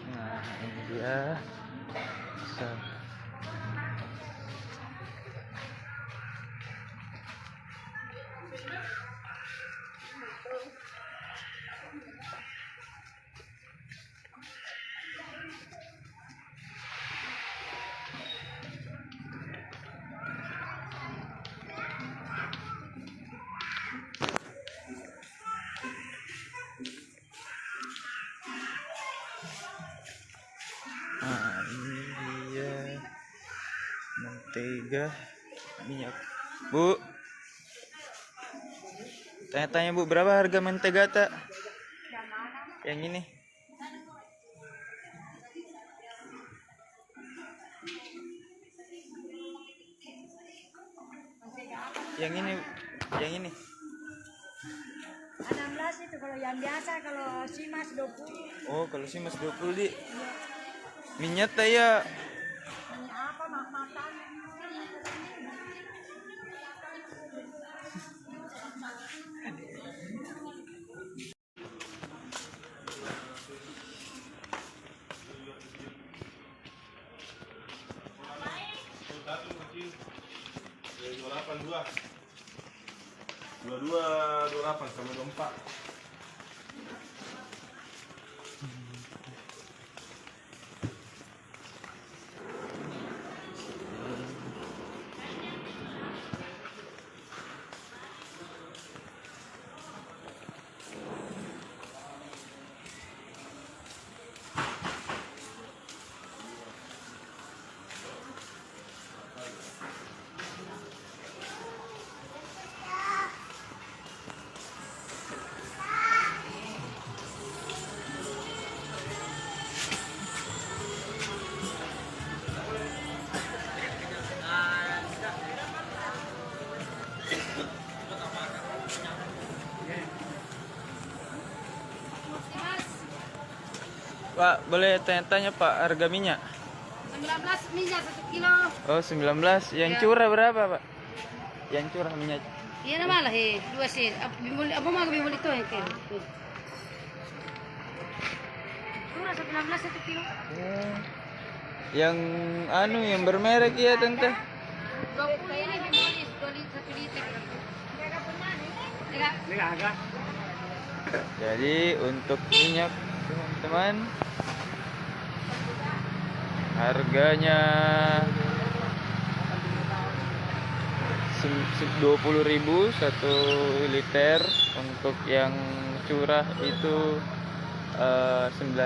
Nah, ini dia. Nah, ini dia mentega, minyak. Bu, tanya-tanya Bu, berapa harga mentega tak? Yang ini. Yang ini, yang ini. 16 itu kalau yang biasa, kalau simas 20. Oh, kalau simas 20 di. Minyak ya. Minyak apa makan? Dua 28 sama 24. Pak, boleh tanya-tanya Pak harga minyak? 19 minyak 1 kilo. Oh, 19. Yang Ya. curah berapa, Pak? Yang curah minyak. Iya na malah dua sen. Apa mau bimol itu yang kilo? Curah 19 1 kilo. Yang yang bermerek ya, Tante. 20 ini bimolis 2 liter 1 liter. Enggak pernah nih. Enggak agak. Jadi untuk minyak teman-teman harganya 20.000 1 liter. Untuk yang curah itu 19.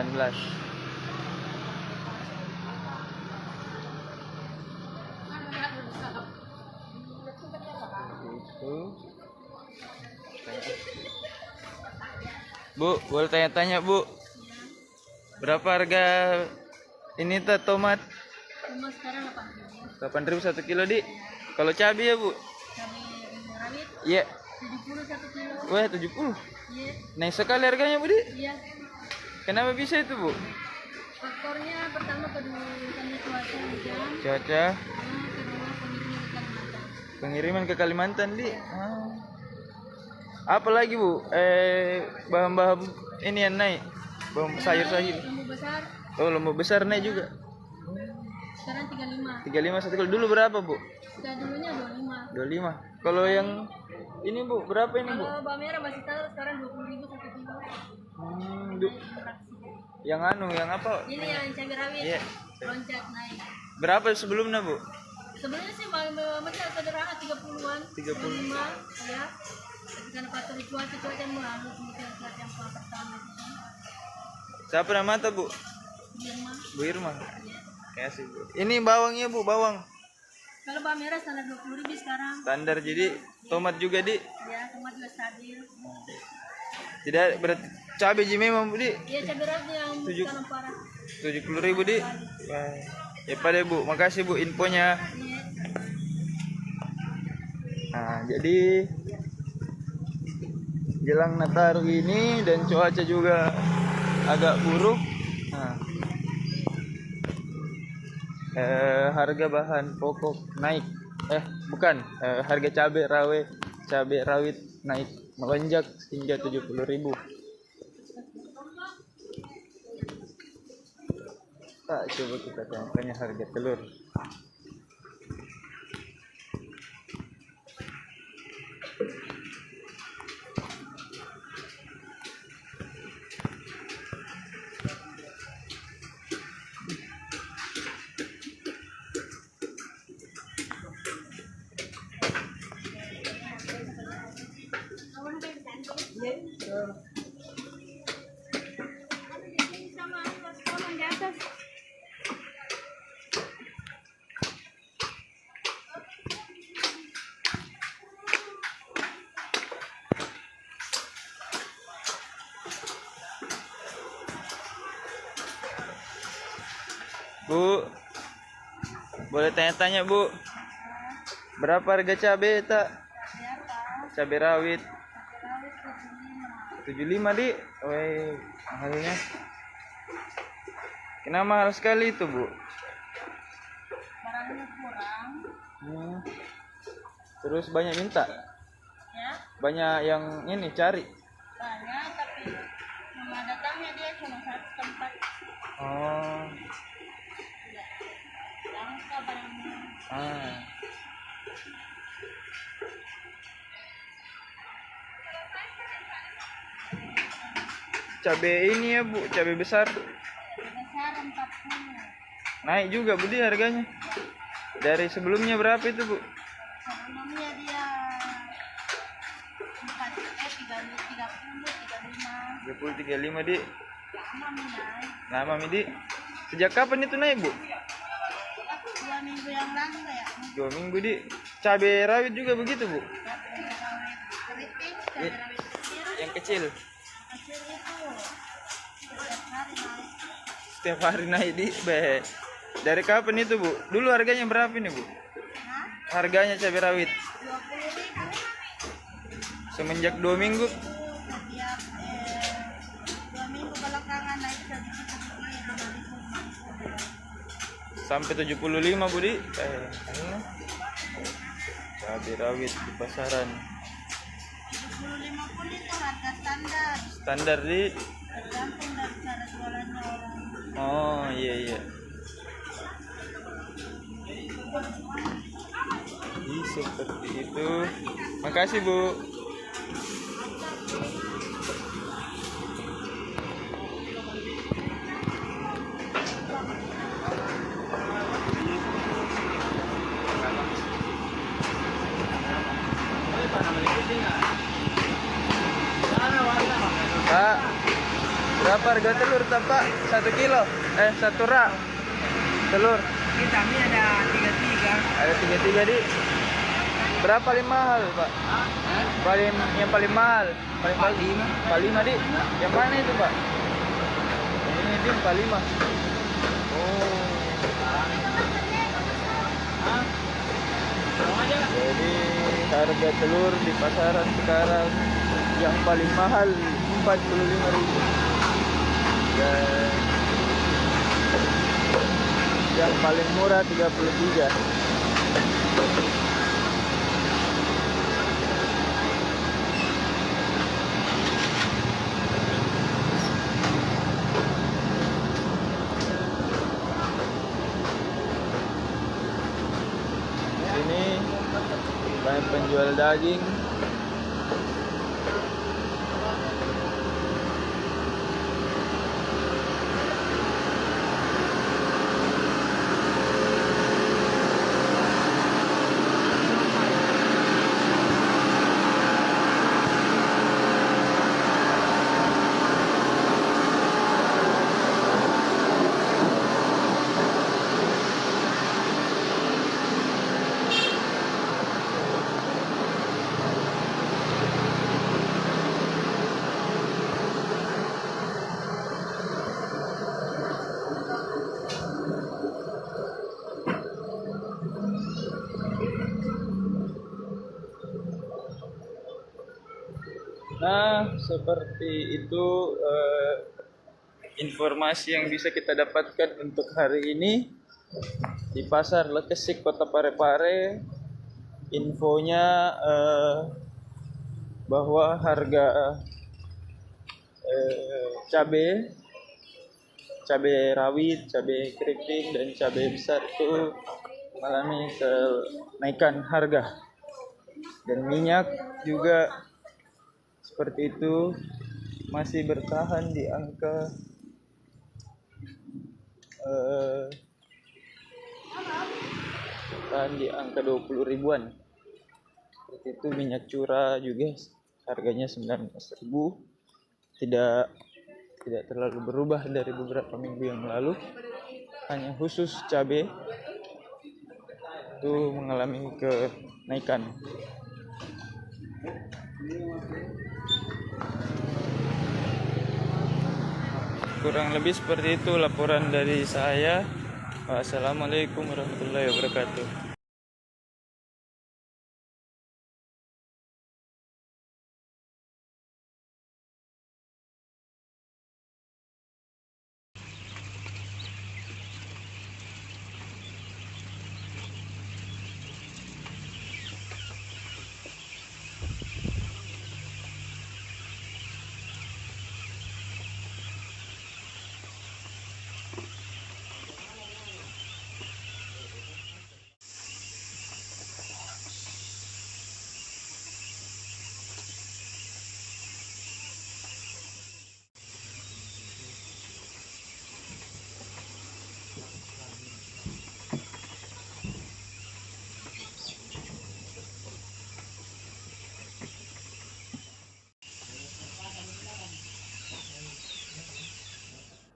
Bu, boleh tanya-tanya Bu, berapa harga ini tomat? Tomat sekarang 8.000 1 kilo di. Kalau cabai ya Bu? Cabai rawit. Iya. 70 1 kilo. Wah 70. Iya. Naik sekali harganya Bu di. Iya. Kenapa bisa itu Bu? Faktornya pertama karena cuaca hujan. Cuaca. Kedua Pengiriman ke Kalimantan di. Apa lagi Bu? Bahan-bahan ini yang naik. Bahan sayur-sayur. Lembu besar. Oh, lembu besar naik juga. Sekarang 35. 35 1 kilo. Dulu berapa Bu? Sudah dulunya 25. 25. Kalau yang ini Bu, berapa ini Bu? Kalau bawang merah masih tahu sekarang 20.000 1 kilo. Yang yang apa? Ini yang cabai rawit. Iya. Loncat naik. Berapa sebelumnya Bu? Sebenarnya sih macam sederhana 30-an. 30. 35 ya. Tapi karena faktor cuaca yang menghalus mungkin cuaca yang pertama. Siapa nama tuh Bu? Irma. Bu Irma. Kasih Bu. Ini bawangnya Bu, bawang. Kalau bawang merah standar 20.000 sekarang. Standar jadi tomat juga di. Ya, tomat juga stabil. Tidak berarti cabai ji memang Bu di. Iya, cabai rawit yang tanam parah. 70.000 di. Wah. Ya pada Bu, makasih Bu infonya. Nah, jadi jelang Nataru ini dan cuaca juga agak buruk. Nah, harga bahan pokok naik. Bukan, harga cabai rawit naik melonjak hingga 70.000. Coba kita tanya harga telur. Bu, boleh tanya-tanya Bu, berapa harga cabai tak? Cabai rawit 75 di. Woi, mahalnya. Kenapa mahal sekali itu Bu? Barangnya kurang. Terus banyak minta? Ya. Banyak yang ini cari? Banyak, tapi nama datangnya dia cuma satu tempat. Oh. Langka barangnya. Cabai ini ya Bu, cabai besar. Besar 40. Naik juga Bu di harganya. Dari sebelumnya berapa itu Bu? Sebelumnya dia 30, 35 di. Lama Lama di. Sejak kapan itu naik Bu? 2 minggu yang lalu ya. 2 minggu di. Cabai rawit juga begitu Bu? Keriting, cabai rawit kecil. Yang kecil. Kecil itu setiap hari naik. Setiap hari naik di. Dari kapan itu Bu? Dulu harganya berapa ini Bu? Harganya cabai rawit? 20.000. Semenjak 2 minggu. Setiap 2 minggu belakangan naik sedikit. sampai 75 Budi. Ini cabai rawit di pasaran. 75 pun itu harga standar. Standar di. Tergantung dari cara jualannya orang. Oh iya. Seperti itu. Makasih Bu. Pak, berapa harga telur Pak? 1 kilo? 1 rak telur. Kami ada 33. Ada 33 di. Berapa paling mahal Pak? Yang paling mahal? Paling 45 di. Yang mana itu Pak? Ini di 45. Oh. Jadi harga telur di pasaran sekarang yang paling mahal 45.000 dan yang paling murah 33. Ini banyak penjual daging. Nah, seperti itu informasi yang bisa kita dapatkan untuk hari ini di Pasar Lekesik Kota Parepare. Infonya bahwa harga cabai rawit, cabai keriting, dan cabai besar itu mengalami kenaikan harga. Dan minyak juga seperti itu, masih bertahan di angka 20 ribuan. Seperti itu. Minyak curah juga harganya 19.000, tidak terlalu berubah dari beberapa minggu yang lalu. Hanya khusus cabai itu mengalami kenaikan. Kurang lebih seperti itu laporan dari saya. Wassalamualaikum warahmatullahi wabarakatuh.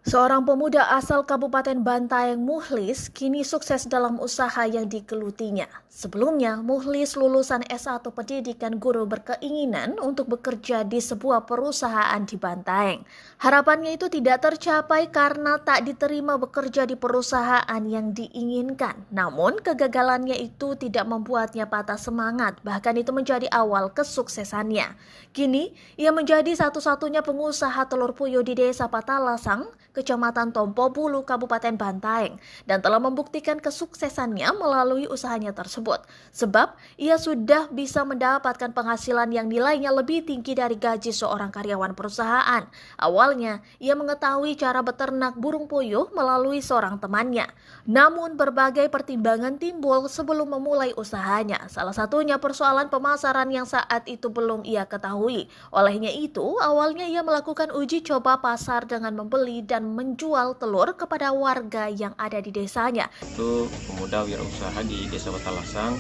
Seorang pemuda asal Kabupaten Bantaeng, Mukhlis, kini sukses dalam usaha yang digelutinya. Sebelumnya, Mukhlis lulusan S1 Pendidikan Guru berkeinginan untuk bekerja di sebuah perusahaan di Bantaeng. Harapannya itu tidak tercapai karena tak diterima bekerja di perusahaan yang diinginkan. Namun, kegagalannya itu tidak membuatnya patah semangat, bahkan itu menjadi awal kesuksesannya. Kini, ia menjadi satu-satunya pengusaha telur puyuh di Desa Patalasang, Kecamatan Tompobulu, Kabupaten Bantaeng, dan telah membuktikan kesuksesannya melalui usahanya tersebut. Sebab ia sudah bisa mendapatkan penghasilan yang nilainya lebih tinggi dari gaji seorang karyawan perusahaan. Awalnya, ia mengetahui cara beternak burung puyuh melalui seorang temannya. Namun berbagai pertimbangan timbul sebelum memulai usahanya. Salah satunya persoalan pemasaran yang saat itu belum ia ketahui. Olehnya itu, awalnya ia melakukan uji coba pasar dengan membeli dan menjual telur kepada warga yang ada di desanya. Itu pemuda wirausaha di Desa Batalasang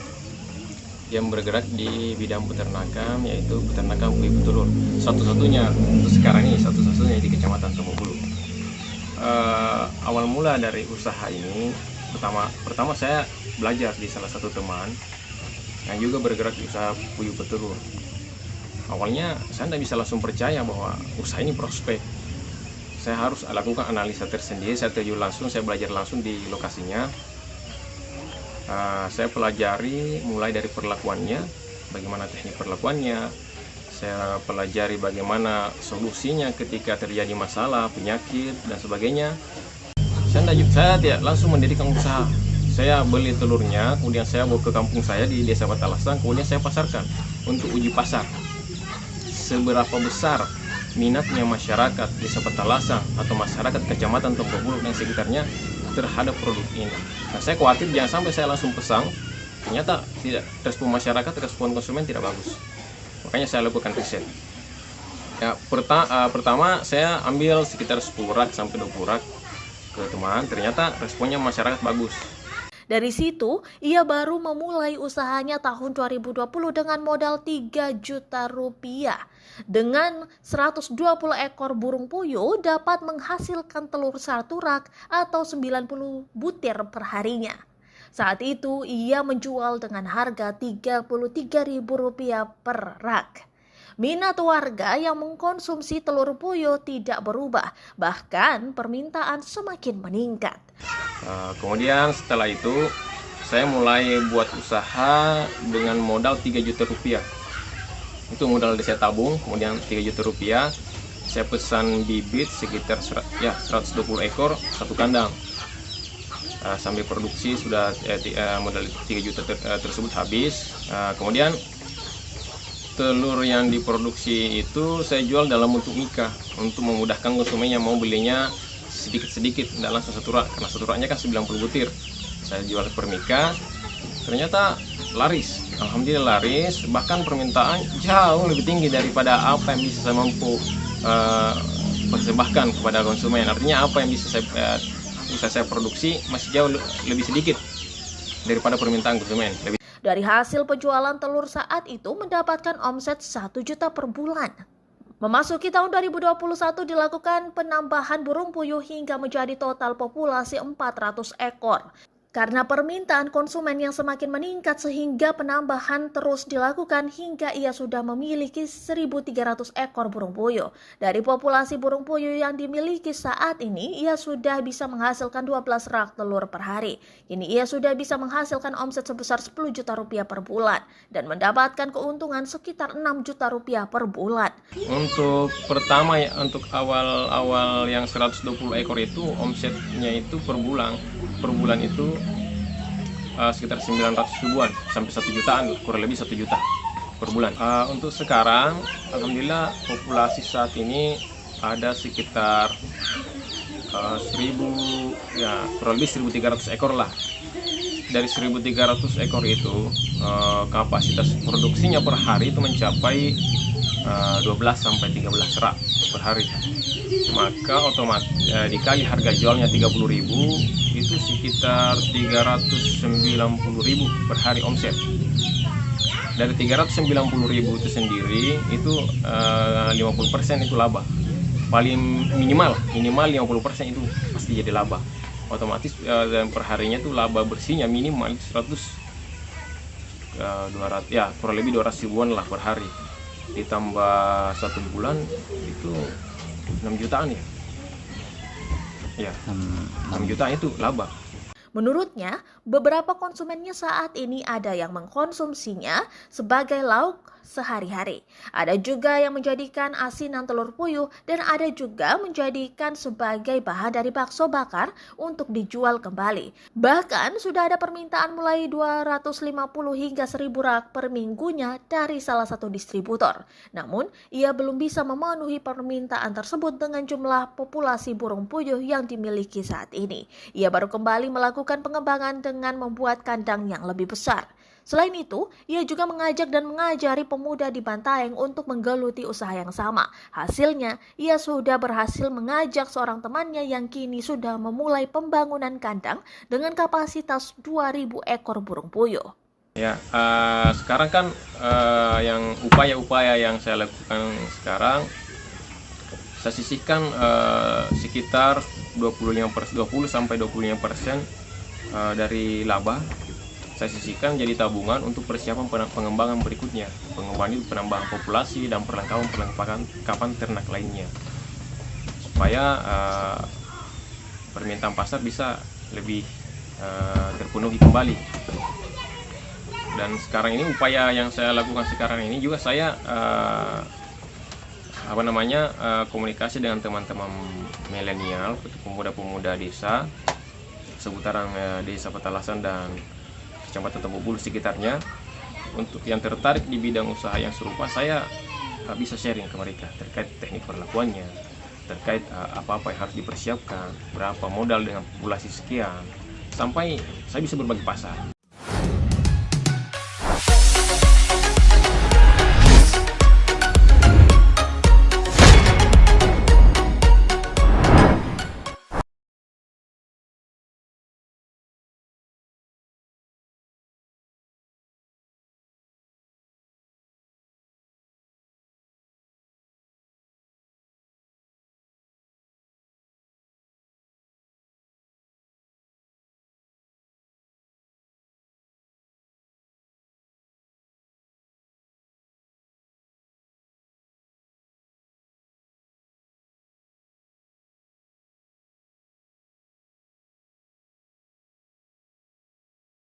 yang bergerak di bidang peternakan, yaitu peternakan puyuh petelur. Satu-satunya untuk sekarang ini, satu-satunya di Kecamatan Tompobulu. Awal mula dari usaha ini, pertama saya belajar di salah satu teman yang juga bergerak di usaha puyuh petelur. Awalnya saya tidak bisa langsung percaya bahwa usaha ini prospek. Saya harus lakukan analisa tersendiri, saya terjun langsung, saya belajar langsung di lokasinya. Saya pelajari mulai dari perlakuannya, bagaimana teknik perlakuannya. Saya pelajari bagaimana solusinya ketika terjadi masalah, penyakit, dan sebagainya. Saya tidak langsung mendirikan usaha. Saya beli telurnya, kemudian saya bawa ke kampung saya di Desa Batalasang, kemudian saya pasarkan untuk uji pasar. Seberapa besar minatnya masyarakat Desa Batalasang atau masyarakat Kecamatan Tompobulu dan sekitarnya terhadap produk ini. Nah, saya khawatir jangan sampai saya langsung pesan, ternyata tidak, respon masyarakat, respon konsumen tidak bagus. Makanya saya lakukan riset. Ya, pertama saya ambil sekitar 10 rak sampai 20 rak ke teman, ternyata responnya masyarakat bagus. Dari situ, ia baru memulai usahanya tahun 2020 dengan modal 3 juta rupiah. Dengan 120 ekor burung puyuh dapat menghasilkan telur 1 rak atau 90 butir per harinya. Saat itu, ia menjual dengan harga Rp33.000 per rak. Minat warga yang mengkonsumsi telur puyuh tidak berubah, bahkan permintaan semakin meningkat. Kemudian setelah itu saya mulai buat usaha dengan modal 3 juta rupiah. Itu modal saya tabung, kemudian 3 juta rupiah. Saya pesan bibit sekitar 120 ekor satu kandang. Sampai produksi sudah modal 3 juta tersebut habis. Kemudian telur yang diproduksi itu saya jual dalam bentuk mika untuk memudahkan konsumen yang mau belinya sedikit-sedikit, tidak langsung satu rak, karena satu raknya kan 90 butir. Saya jual per mika, ternyata laris. Alhamdulillah laris, bahkan permintaan jauh lebih tinggi daripada apa yang bisa saya mampu persembahkan kepada konsumen. Artinya apa yang bisa saya produksi masih jauh lebih sedikit daripada permintaan konsumen. Dari hasil penjualan telur saat itu mendapatkan omset 1 juta per bulan. Memasuki tahun 2021 dilakukan penambahan burung puyuh hingga menjadi total populasi 400 ekor. Karena permintaan konsumen yang semakin meningkat sehingga penambahan terus dilakukan hingga ia sudah memiliki 1.300 ekor burung puyuh. Dari populasi burung puyuh yang dimiliki saat ini, ia sudah bisa menghasilkan 12 rak telur per hari. Kini ia sudah bisa menghasilkan omset sebesar 10 juta rupiah per bulan dan mendapatkan keuntungan sekitar 6 juta rupiah per bulan. Untuk pertama ya, untuk awal yang 120 ekor itu omsetnya itu per bulan itu sekitar 900 ribuan sampai 1 jutaan, kurang lebih 1 juta per bulan. Untuk sekarang, alhamdulillah populasi saat ini ada sekitar kurang lebih 1.300 ekor lah. Dari 1.300 ekor itu kapasitas produksinya per hari itu mencapai 12 sampai 13 rak per hari. Maka otomatis dikali harga jualnya 30.000 itu sekitar 390.000 per hari omset. Dari 390.000 itu sendiri itu 50% itu laba. Paling minimal 50% itu pasti jadi laba. Otomatis dan per harinya itu laba bersihnya minimal 200 ya kurang lebih 200 ribuan lah per hari. Ditambah 1 bulan itu 6 jutaan ya. Ya, 6 juta itu laba. Menurutnya, beberapa konsumennya saat ini ada yang mengkonsumsinya sebagai lauk sehari-hari. Ada juga yang menjadikan asinan telur puyuh dan ada juga menjadikan sebagai bahan dari bakso bakar untuk dijual kembali. Bahkan sudah ada permintaan mulai 250 hingga 1000 rak per minggunya dari salah satu distributor. Namun, ia belum bisa memenuhi permintaan tersebut dengan jumlah populasi burung puyuh yang dimiliki saat ini. Ia baru kembali melakukan pengembangan dengan membuat kandang yang lebih besar. Selain itu, ia juga mengajak dan mengajari pemuda di Bantaeng untuk menggeluti usaha yang sama. Hasilnya, ia sudah berhasil mengajak seorang temannya yang kini sudah memulai pembangunan kandang dengan kapasitas 2000 ekor burung puyuh. Ya, sekarang kan yang upaya-upaya yang saya lakukan sekarang, saya sisihkan sekitar 20-25% dari laba. Saya sisihkan jadi tabungan untuk persiapan pengembangan berikutnya, penambahan populasi dan perlengkapan ternak lainnya, supaya permintaan pasar bisa lebih terpenuhi kembali. Dan sekarang ini upaya yang saya lakukan sekarang ini juga saya komunikasi dengan teman-teman milenial, pemuda-pemuda desa seputaran desa Petalasan dan Kecamatan Tambuk Bulus sekitarnya, untuk yang tertarik di bidang usaha yang serupa. Saya bisa sharing ke mereka terkait teknik perlakuannya, terkait apa-apa yang harus dipersiapkan, berapa modal dengan populasi sekian, sampai saya bisa berbagi pasar.